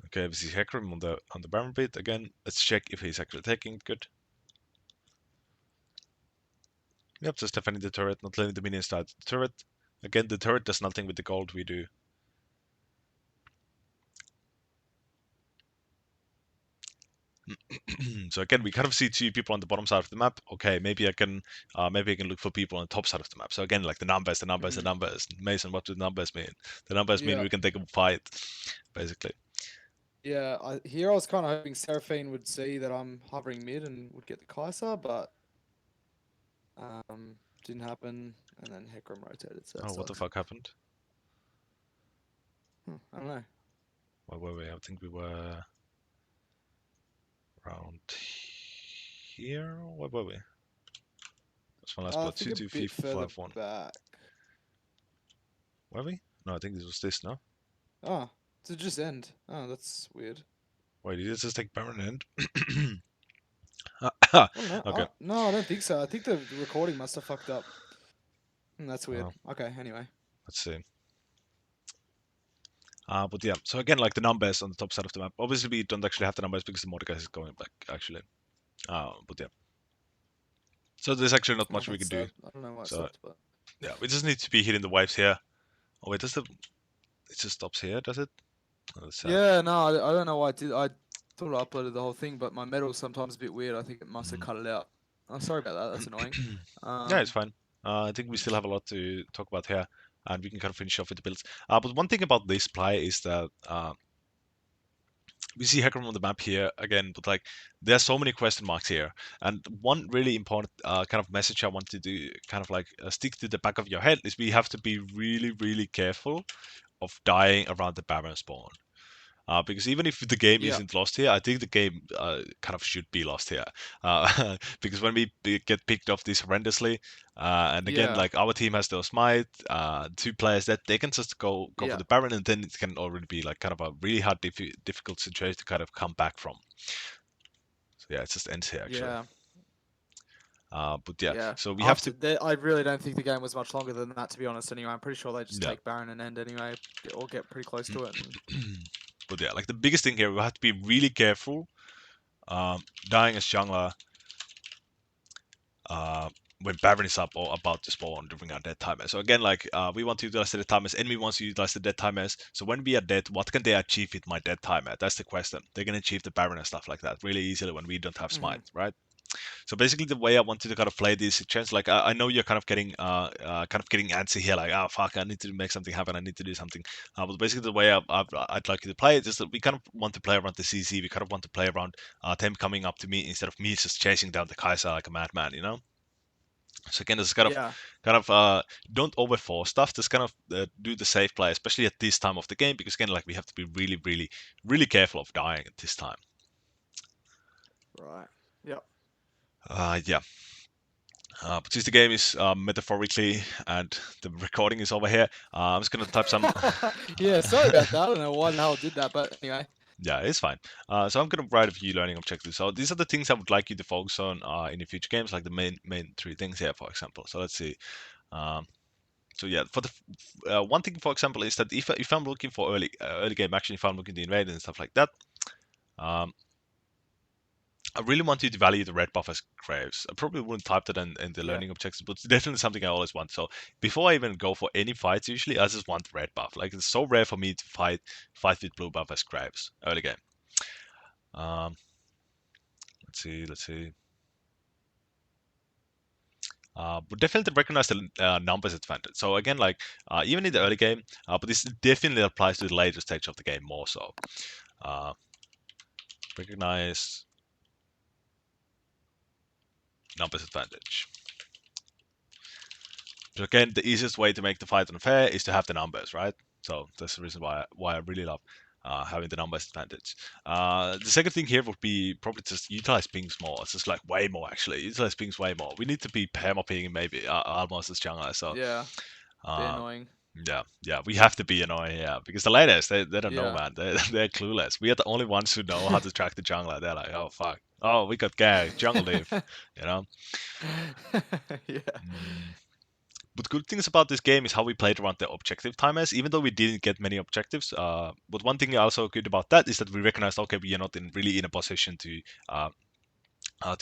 [SPEAKER 2] Okay, we see Hecarim on the Baron bit again. Let's check if he's actually taking it good. Yep, just defending the turret, not letting the minions start the turret. Again, the turret does nothing with the gold we do. So again, we kind of see two people on the bottom side of the map. Okay, maybe I can look for people on the top side of the map. So again, like the numbers. Mason, what do the numbers mean? The numbers mean we can take a fight, basically.
[SPEAKER 1] Yeah, here I was kind of hoping Seraphine would see that I'm hovering mid and would get the Kai'Sa, but didn't happen. And then Hecarim rotated. So
[SPEAKER 2] what the fuck happened?
[SPEAKER 1] I don't know.
[SPEAKER 2] Where were we? I think we were around here. Where were we? That's one last blood. 2, 2, 3, 4, 5, 1.
[SPEAKER 1] Back.
[SPEAKER 2] Were we? No, I think this was this, no?
[SPEAKER 1] Oh, to just end. Oh, that's weird.
[SPEAKER 2] Wait, did it just take Baron end?
[SPEAKER 1] Okay. No, I don't think so. I think the recording must have fucked up. That's weird. Okay, anyway.
[SPEAKER 2] Let's see. But yeah, so again, like the numbers on the top side of the map. Obviously, we don't actually have the numbers because the Mordecai is going back, actually. But yeah. So there's actually not much we can do.
[SPEAKER 1] I don't know why it
[SPEAKER 2] So,
[SPEAKER 1] stopped, but...
[SPEAKER 2] yeah, we just need to be hitting the waves here. Oh, wait, it just stops here, does it? Oh,
[SPEAKER 1] yeah, no, I don't know why I did. I thought I uploaded the whole thing, but my metal's sometimes a bit weird. I think it must have cut it out. I'm sorry about that. That's annoying.
[SPEAKER 2] Yeah, it's fine. I think we still have a lot to talk about here, and we can kind of finish off with the builds. But one thing about this play is that we see Hecarim on the map here again, but like there's so many question marks here. And one really important kind of message I want to do, kind of like stick to the back of your head, is we have to be really, really careful of dying around the Baron spawn. Because even if the game
[SPEAKER 1] Yeah.
[SPEAKER 2] isn't lost here, I think the game kind of should be lost here. Because when we get picked off this horrendously, and again,
[SPEAKER 1] Yeah.
[SPEAKER 2] like our team has those smite, two players that they can just go for
[SPEAKER 1] Yeah.
[SPEAKER 2] the Baron, and then it can already be like kind of a really hard, difficult situation to kind of come back from. So yeah, it just ends here actually.
[SPEAKER 1] Yeah.
[SPEAKER 2] But yeah,
[SPEAKER 1] Yeah.
[SPEAKER 2] so we have
[SPEAKER 1] After
[SPEAKER 2] to.
[SPEAKER 1] that, I really don't think the game was much longer than that, to be honest. Anyway, I'm pretty sure they just
[SPEAKER 2] Yeah.
[SPEAKER 1] take Baron and end anyway, or get pretty close to it. And...
[SPEAKER 2] But yeah, like the biggest thing here, we have to be really careful. Dying as jungler when Baron is up or about to spawn during our dead timers. So again, like we want to utilize the dead timers, enemy wants to utilize the dead timers. So when we are dead, what can they achieve with my dead timer? That's the question. They can achieve the Baron and stuff like that really easily when we don't have smite, right? So basically, the way I wanted to kind of play these chance, like I know you're kind of getting antsy here, like oh fuck, I need to make something happen, I need to do something. But basically, the way I'd like you to play it is that we kind of want to play around the CC, we kind of want to play around them coming up to me instead of me just chasing down the Kai'Sa like a madman, you know. So again, it's
[SPEAKER 1] Yeah.
[SPEAKER 2] kind of don't overforce stuff. Just kind of do the safe play, especially at this time of the game, because again, like we have to be really, really, really careful of dying at this time.
[SPEAKER 1] Right. Yep.
[SPEAKER 2] Yeah. But since the game is metaphorically and the recording is over here, I'm just gonna type some.
[SPEAKER 1] Yeah. Sorry about that. I don't know why the hell I did that, but anyway.
[SPEAKER 2] Yeah, it's fine. So I'm gonna write a few learning objectives. So these are the things I would like you to focus on in the future games, like the main three things here, for example. So let's see. Um, so yeah, for the one thing, for example, is that if I'm looking for early game action, if I'm looking to invade and stuff like that, um, I really want you to value the red buff as Graves. I probably wouldn't type that in the
[SPEAKER 1] Yeah.
[SPEAKER 2] learning objectives, but it's definitely something I always want. So before I even go for any fights, usually I just want red buff. Like it's so rare for me to fight with blue buff as Graves early game. Let's see. But definitely recognize the numbers advantage. So again, like even in the early game, but this definitely applies to the later stage of the game more so. Recognize numbers advantage. So again, the easiest way to make the fight unfair is to have the numbers, right? So that's the reason why I really love having the numbers advantage. The second thing here would be probably just utilize pings more. It's just like way more actually. Utilize pings way more. We need to be perma ping maybe almost as jungler. So
[SPEAKER 1] Yeah. Be
[SPEAKER 2] uh,
[SPEAKER 1] annoying.
[SPEAKER 2] yeah, we have to be annoying, yeah, because the latest they don't know,
[SPEAKER 1] Yeah.
[SPEAKER 2] man. They're clueless. We are the only ones who know how to track the jungler. They're like, oh fuck, oh we got gagged, jungle leaf, you know.
[SPEAKER 1] Yeah.
[SPEAKER 2] Mm. But good things about this game is how we played around the objective timers, even though we didn't get many objectives. But one thing also good about that is that we recognized, okay, we are not really in a position to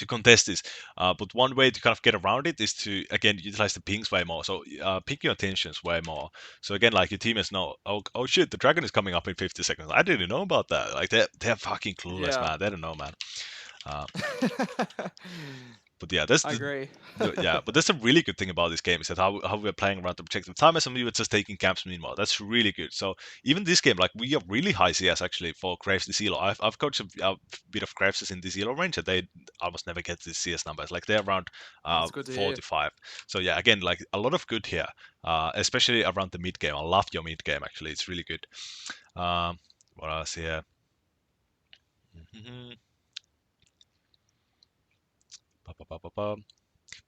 [SPEAKER 2] contest this. But one way to kind of get around it is to again utilize the pings way more. So pick your attentions way more. So again, like your teammates know, oh shit, the dragon is coming up in 50 seconds. I didn't know about that. Like they're fucking clueless,
[SPEAKER 1] Yeah.
[SPEAKER 2] man. They don't know, man. Uh, but yeah, that's
[SPEAKER 1] I agree.
[SPEAKER 2] yeah, but that's a really good thing about this game is that how we're playing around the objective timers and we were just taking camps meanwhile. That's really good. So even this game, like we are really high CS actually for Graves this elo. I've coached a bit of Graves in this elo range and they almost never get the CS numbers. Like they're around
[SPEAKER 1] That's good to hear.
[SPEAKER 2] 45. So yeah, again, like a lot of good here, especially around the mid game. I love your mid game actually. It's really good. What else here?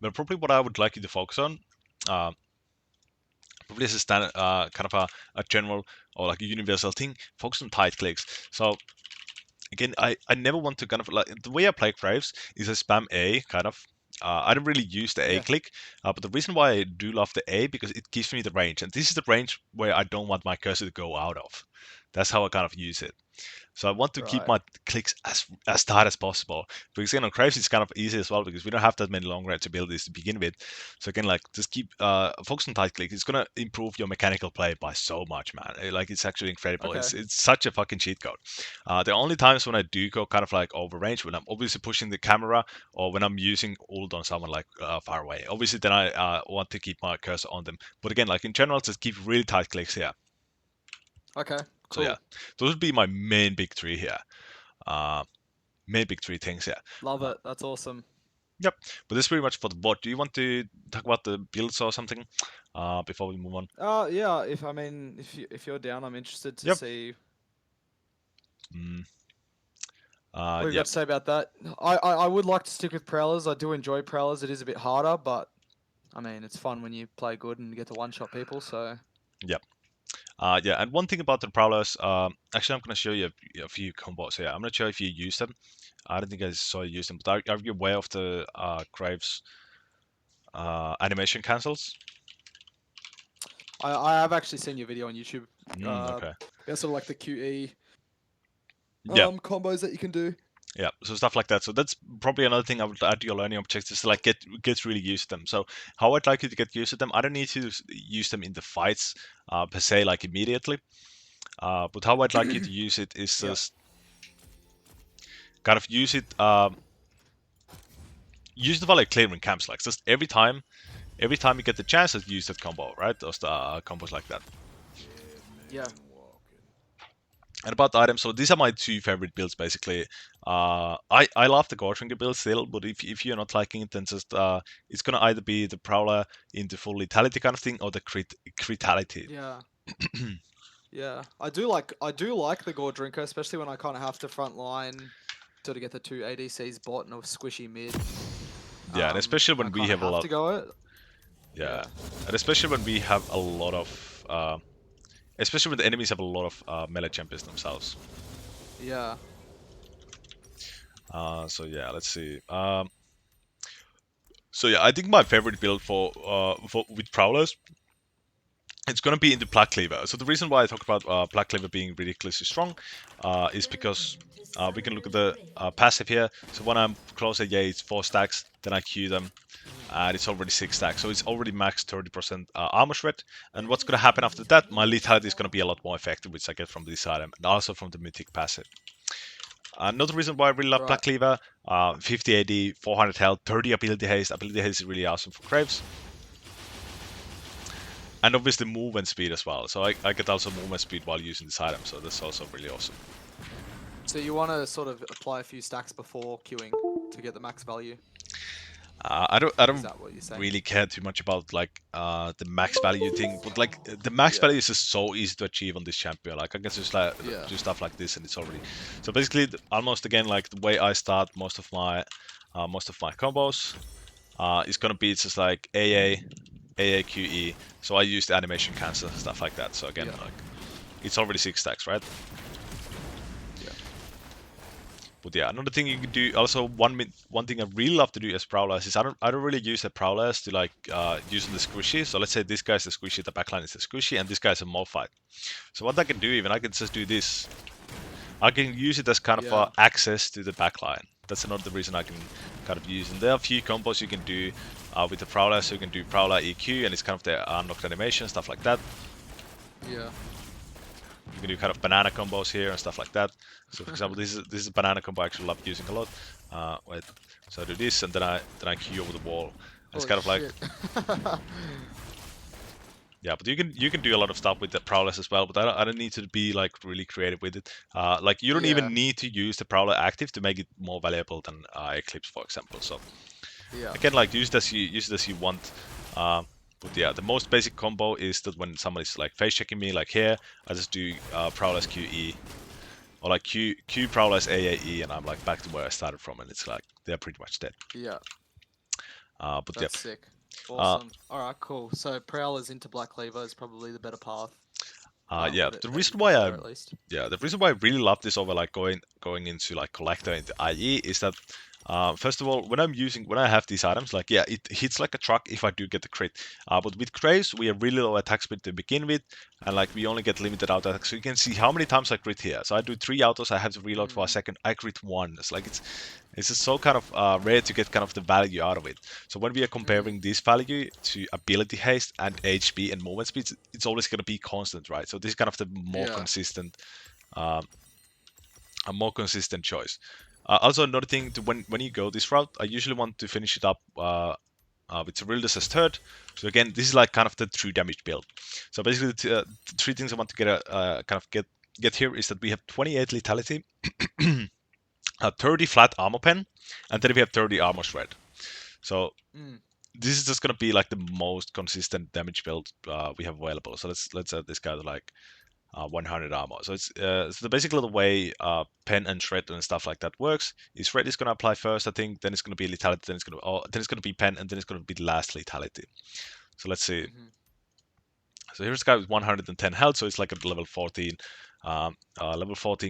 [SPEAKER 2] But probably what I would like you to focus on, uh, probably as a standard, kind of a general or like a universal thing, focus on tight clicks. So again, I never want to kind of like the way I play Graves is I spam A kind of. I don't really use the A
[SPEAKER 1] Yeah.
[SPEAKER 2] click, but the reason why I do love the A because it gives me the range, and this is the range where I don't want my cursor to go out of. That's how I kind of use it. So I want to keep
[SPEAKER 1] Right.
[SPEAKER 2] my clicks as tight as possible. Because again on Graves it's kind of easy as well because we don't have that many long range abilities to begin with. So again, like just keep focus on tight click. It's gonna improve your mechanical play by so much, man. Like it's actually incredible.
[SPEAKER 1] Okay.
[SPEAKER 2] It's such a fucking cheat code. The only times when I do go kind of like over range when I'm obviously pushing the camera or when I'm using ult on someone like far away. Obviously then I want to keep my cursor on them. But again, like in general, just keep really tight clicks here.
[SPEAKER 1] Okay.
[SPEAKER 2] So yeah,
[SPEAKER 1] Cool.
[SPEAKER 2] those would be my main big three here. Main big three things, yeah.
[SPEAKER 1] Love it. That's awesome.
[SPEAKER 2] Yep, but that's pretty much for the bot. Do you want to talk about the builds or something before we move on?
[SPEAKER 1] Yeah. If you're down, I'm interested to
[SPEAKER 2] Yep.
[SPEAKER 1] see
[SPEAKER 2] Mm,
[SPEAKER 1] what you've
[SPEAKER 2] yeah,
[SPEAKER 1] got to say about that. I would like to stick with Prowlers. I do enjoy Prowlers. It is a bit harder, but I mean, it's fun when you play good and get to one-shot people. So
[SPEAKER 2] yep. Yeah, and one thing about the Prowlers, actually, I'm going to show you a few combos here. I'm not sure if you use them. I don't think I saw you use them, but are you aware of the Graves animation cancels?
[SPEAKER 1] I have actually seen your video on YouTube.
[SPEAKER 2] Okay.
[SPEAKER 1] Yeah, sort of like the QE
[SPEAKER 2] Yeah,
[SPEAKER 1] combos that you can do.
[SPEAKER 2] yeah. So stuff like that. So that's probably another thing I would add to your learning objectives is to like get really used to them. So how I'd like you to get used to them, I don't need to use them in the fights per se like immediately. But how I'd like you to use it is
[SPEAKER 1] Yep.
[SPEAKER 2] just kind of use it. Use it for like clearing camps, like just every time you get the chance to use that combo, right? Those combos like that.
[SPEAKER 1] Yeah.
[SPEAKER 2] And about the items, so these are my two favorite builds basically. I love the Goredrinker build still, but if you're not liking it, then just it's gonna either be the Prowler into full lethality kind of thing or the critality.
[SPEAKER 1] Yeah. Yeah. I do like the Gore Drinker, especially when I kind of have to front line to get the two ADCs bot and a squishy mid.
[SPEAKER 2] Yeah, and especially
[SPEAKER 1] I
[SPEAKER 2] when we
[SPEAKER 1] kind
[SPEAKER 2] have
[SPEAKER 1] of
[SPEAKER 2] a lot.
[SPEAKER 1] to go it.
[SPEAKER 2] Yeah, and especially when we have a lot of. Especially when the enemies have a lot of melee champions themselves.
[SPEAKER 1] Yeah.
[SPEAKER 2] So yeah, let's see. So yeah, I think my favorite build for with Prowlers, it's gonna be into Black Cleaver. So the reason why I talk about Black Cleaver being ridiculously strong is because we can look at the passive here. So when I'm closer, yeah, it's 4 stacks. Then I Q them, and it's already 6 stacks. So it's already max 30% armor shred. And what's gonna happen after that? My lethality is gonna be a lot more effective, which I get from this item, and also from the mythic passive. Another reason why I really love Black Cleaver, 50 AD, 400 health, 30 ability haste. Ability haste is really awesome for Graves. And obviously movement speed as well. So I get also movement speed while using this item, so that's also really awesome.
[SPEAKER 1] So you want to sort of apply a few stacks before queuing to get the max value?
[SPEAKER 2] I
[SPEAKER 1] Is
[SPEAKER 2] don't
[SPEAKER 1] that what you're saying?
[SPEAKER 2] really care too much about like the max value thing, but like the max value is just so easy to achieve on this champion. Like I can just like do stuff like this, and it's already so basically almost again like the way I start most of my combos is gonna be just like AA QE. So I use the animation cancel stuff like that. So again, like it's already 6 stacks, right? But yeah, another thing you can do also one thing I really love to do as Prowlers is I don't really use the Prowlers to like using the squishy. So let's say this guy's a squishy, the backline is a squishy, and this guy's a mob fight. So what I can do even I can just do this. I can use it as kind of access to the backline. That's another reason I can kind of use. And there are a few combos you can do with the Prowler. So you can do Prowler EQ, and it's kind of the unlocked animation, stuff like that.
[SPEAKER 1] Yeah.
[SPEAKER 2] You can do kind of banana combos here and stuff like that. So for example, this is a banana combo I actually love using a lot. Wait, so I do this and then I Q over the wall. It's kind of like yeah, but you can do a lot of stuff with the Prowlers as well. But I don't need to be like really creative with it. Like you don't even need to use the Prowler active to make it more valuable than Eclipse, for example. So again, like use it as you want. But yeah, the most basic combo is that when somebody's like face checking me, like here, I just do Prowler's QE, or like Q Prowler's AAE, and I'm like back to where I started from, and it's like they're pretty much dead.
[SPEAKER 1] Yeah.
[SPEAKER 2] But
[SPEAKER 1] that's sick. Awesome. All right, cool. So Prowlers into Black Cleaver is probably the better path.
[SPEAKER 2] Yeah, the reason why the reason why I really love this over like going into like collector into IE is that first of all, when I have these items, like yeah, it hits like a truck if I do get the crit. But with Graves, we have really low attack speed to begin with, and like we only get limited auto attack. So you can see how many times I crit here. So I do 3 autos, I have to reload for a second, I crit 1. It's like it's just so kind of rare to get kind of the value out of it. So when we are comparing this value to ability haste and HP and movement speed, it's always going to be constant, right? So this is kind of the more consistent, a more consistent choice. Also, another thing to when you go this route, I usually want to finish it up with Cerildus as third. So again, this is like kind of the true damage build. So basically, the 3 things I want to get kind of get here is that we have 28 lethality. 30 flat armor pen, and then we have 30 armor shred. So
[SPEAKER 1] Mm.
[SPEAKER 2] this is just gonna be like the most consistent damage build we have available. So let's add this guy to like 100 armor. So it's so basically the way pen and shred and stuff like that works is shred is gonna apply first, I think, then it's gonna be lethality, then it's gonna be pen, and then it's gonna be the last lethality. So let's see.
[SPEAKER 1] Hmm.
[SPEAKER 2] So here's a guy with 110 health, so it's like a level 14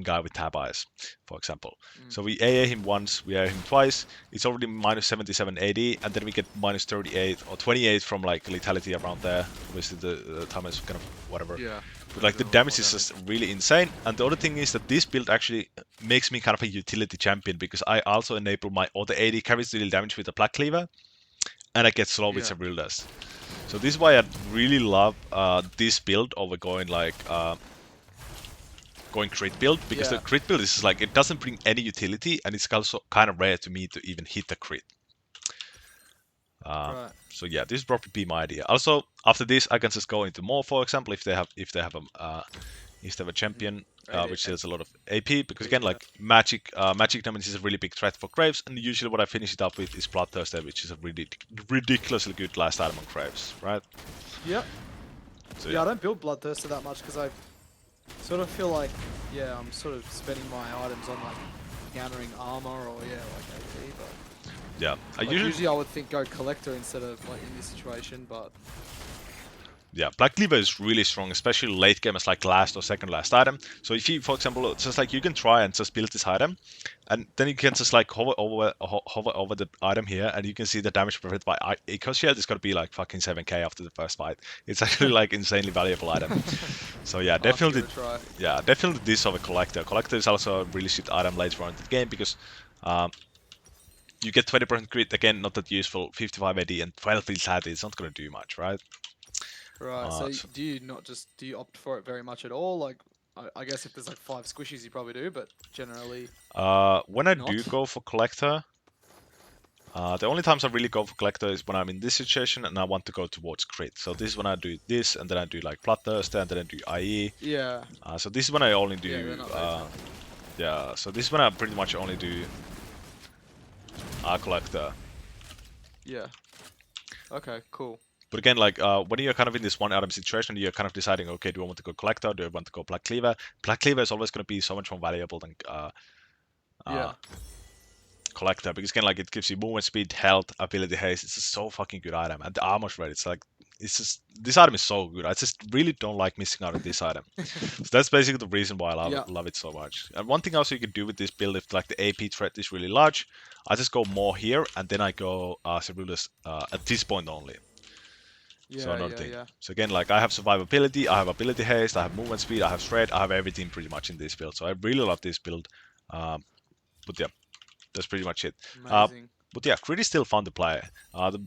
[SPEAKER 2] guy with tab eyes, for example.
[SPEAKER 1] Mm.
[SPEAKER 2] So we AA him once, we AA him twice, it's already minus 77 AD, and then we get minus 38 or 28 from like lethality around there. Obviously the time is kind of whatever.
[SPEAKER 1] Yeah.
[SPEAKER 2] But like the damage is just really insane. And the other thing is that this build actually makes me kind of a utility champion because I also enable my other AD carries to deal damage with the Black Cleaver, and I get slow with
[SPEAKER 1] Yeah.
[SPEAKER 2] Ceruldas. So this is why I really love this build over going like going crit build, because the
[SPEAKER 1] Yeah.
[SPEAKER 2] crit build is like it doesn't bring any utility, and it's also kind of rare to me to even hit a crit.
[SPEAKER 1] Right.
[SPEAKER 2] So yeah, this would probably be my idea. Also, after this, I can just go into more, for example, if they have a champion
[SPEAKER 1] Right,
[SPEAKER 2] which
[SPEAKER 1] yeah.
[SPEAKER 2] deals a lot of AP, because again, like magic damage is a really big threat for Graves, and usually what I finish it up with is Bloodthirster, which is a really ridiculously good last item on Graves, right?
[SPEAKER 1] Yep.
[SPEAKER 2] So
[SPEAKER 1] Yeah, I don't build Bloodthirster that much because I sort of feel like, yeah, I'm sort of spending my items on like countering armor or yeah, like AP. But
[SPEAKER 2] yeah, I
[SPEAKER 1] like, usually I would think go Collector instead of like in this situation, but
[SPEAKER 2] yeah, Black Cleaver is really strong, especially late game as like last or second last item. So if you, for example, just like you can try and just build this item, and then you can just like hover over the item here, and you can see the damage prevented by Eco Shield is gonna be like fucking 7k after the first fight. It's actually like insanely valuable item. So yeah,
[SPEAKER 1] I'll have to give
[SPEAKER 2] definitely,
[SPEAKER 1] it a try.
[SPEAKER 2] yeah, definitely this over Collector. Collector is also a really shit item later on in the game because you get 20% crit, again, not that useful, 55 AD and 12 vitality. It's not gonna do much, right?
[SPEAKER 1] Right. So
[SPEAKER 2] So
[SPEAKER 1] do you not just do you opt for it very much at all? Like, I guess if there's like 5 squishies, you probably do, but generally
[SPEAKER 2] when I do
[SPEAKER 1] not.
[SPEAKER 2] go for Collector, the only times I really go for Collector is when I'm in this situation and I want to go towards crit. So this is when I do this, and then I do like Bloodthirster, and then I do IE.
[SPEAKER 1] Yeah.
[SPEAKER 2] So this is when I only
[SPEAKER 1] Yeah, they're
[SPEAKER 2] do,
[SPEAKER 1] not very tough.
[SPEAKER 2] yeah, so this is when I pretty much only do Collector.
[SPEAKER 1] Yeah. Okay. Cool.
[SPEAKER 2] But again, like when you're kind of in this one item situation, you're kind of deciding, okay, do I want to go Collector? Do I want to go Black Cleaver? Black Cleaver is always going to be so much more valuable than
[SPEAKER 1] Yeah.
[SPEAKER 2] Collector, because again, like it gives you movement speed, health, ability haste. It's just so fucking good item, and the armor shred. It's like it's just this item is so good. I just really don't like missing out on this item. So that's basically the reason why I
[SPEAKER 1] Yeah.
[SPEAKER 2] love it so much. And one thing also you can do with this build, if like the AP threat is really large, I just go more here, and then I go Cerulus at this point only. So
[SPEAKER 1] Yeah.
[SPEAKER 2] another
[SPEAKER 1] Yeah.
[SPEAKER 2] thing.
[SPEAKER 1] Yeah.
[SPEAKER 2] So again, like I have survivability, I have ability haste, I have movement speed, I have shred, I have everything pretty much in this build. So I really love this build. But yeah, that's pretty much it.
[SPEAKER 1] Amazing.
[SPEAKER 2] But yeah, crit is still fun to play. The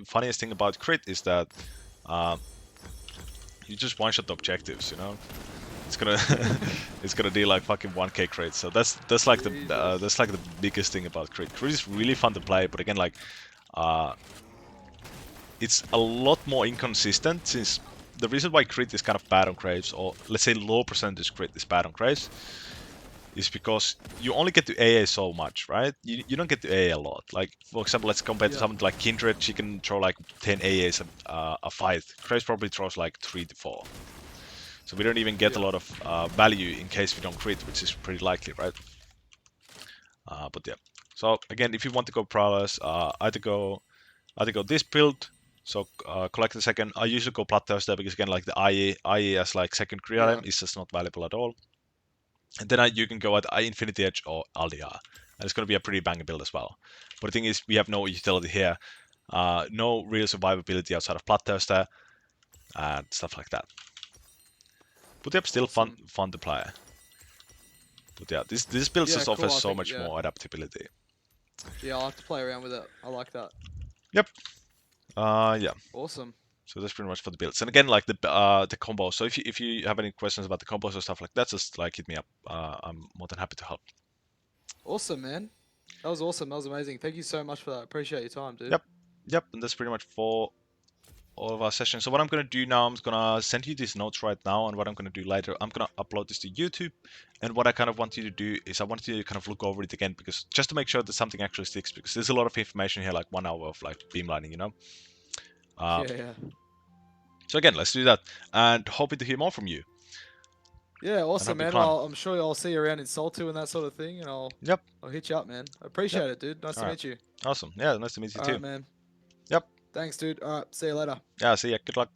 [SPEAKER 2] funniest thing about crit is that you just one shot the objectives. You know, it's gonna it's gonna deal like fucking 1k crit. So that's like the biggest thing about crit. Crit is really fun to play, but again, like it's a lot more inconsistent, since the reason why crit is kind of bad on Graves, or let's say low percentage crit is bad on Graves, is because you only get to AA so much, right? You don't get to AA a lot. Like, for example, let's compare to
[SPEAKER 1] Yeah.
[SPEAKER 2] something like Kindred. She can throw like 10 AAs a fight. Graves probably throws like 3 to 4. So we don't even get a
[SPEAKER 1] Yeah.
[SPEAKER 2] lot of value in case we don't crit, which is pretty likely, right? But yeah. So again, if you want to go prowess, either go this build. So collect the second. I usually go Bloodthirster because again, like the IE as like second crit
[SPEAKER 1] Yeah.
[SPEAKER 2] item is just not valuable at all. And then you can go at Infinity Edge or Aldia. And it's going to be a pretty banger build as well. But the thing is, we have no utility here. No real survivability outside of Bloodthirster and stuff like that. But yep, still
[SPEAKER 1] Awesome.
[SPEAKER 2] fun to play. But yeah, this build
[SPEAKER 1] Yeah,
[SPEAKER 2] just
[SPEAKER 1] cool.
[SPEAKER 2] offers
[SPEAKER 1] I
[SPEAKER 2] so
[SPEAKER 1] think,
[SPEAKER 2] much
[SPEAKER 1] yeah.
[SPEAKER 2] more adaptability.
[SPEAKER 1] Yeah, I'll have to play around with it. I like that.
[SPEAKER 2] Yep. Yeah.
[SPEAKER 1] Awesome.
[SPEAKER 2] So that's pretty much for the builds. And again, like the combo. So if you have any questions about the combos or stuff like that, just like hit me up. I'm more than happy to help.
[SPEAKER 1] Awesome, man. That was awesome. That was amazing. Thank you so much for that. Appreciate your time, dude.
[SPEAKER 2] Yep. And that's pretty much for all of our sessions. So what I'm going to do now, I'm going to send you these notes right now, and what I'm going to do later, I'm going to upload this to YouTube. And what I kind of want you to do is I want you to kind of look over it again, because just to make sure that something actually sticks, because there's a lot of information here, like 1 hour of like beamlining, you know.
[SPEAKER 1] Yeah.
[SPEAKER 2] So again, let's do that, and hoping to hear more from you.
[SPEAKER 1] Yeah, awesome,
[SPEAKER 2] be
[SPEAKER 1] man.
[SPEAKER 2] fun.
[SPEAKER 1] I'm sure I'll see you around in Sol 2 and that sort of thing, and I'll
[SPEAKER 2] Yep.
[SPEAKER 1] hit you up, man. I appreciate it, dude. Nice to
[SPEAKER 2] Alright.
[SPEAKER 1] meet you.
[SPEAKER 2] Awesome. Yeah, nice to meet you
[SPEAKER 1] All
[SPEAKER 2] too.
[SPEAKER 1] right, man.
[SPEAKER 2] Yep.
[SPEAKER 1] Thanks, dude. All right, see you later.
[SPEAKER 2] Yeah, see ya. Good luck.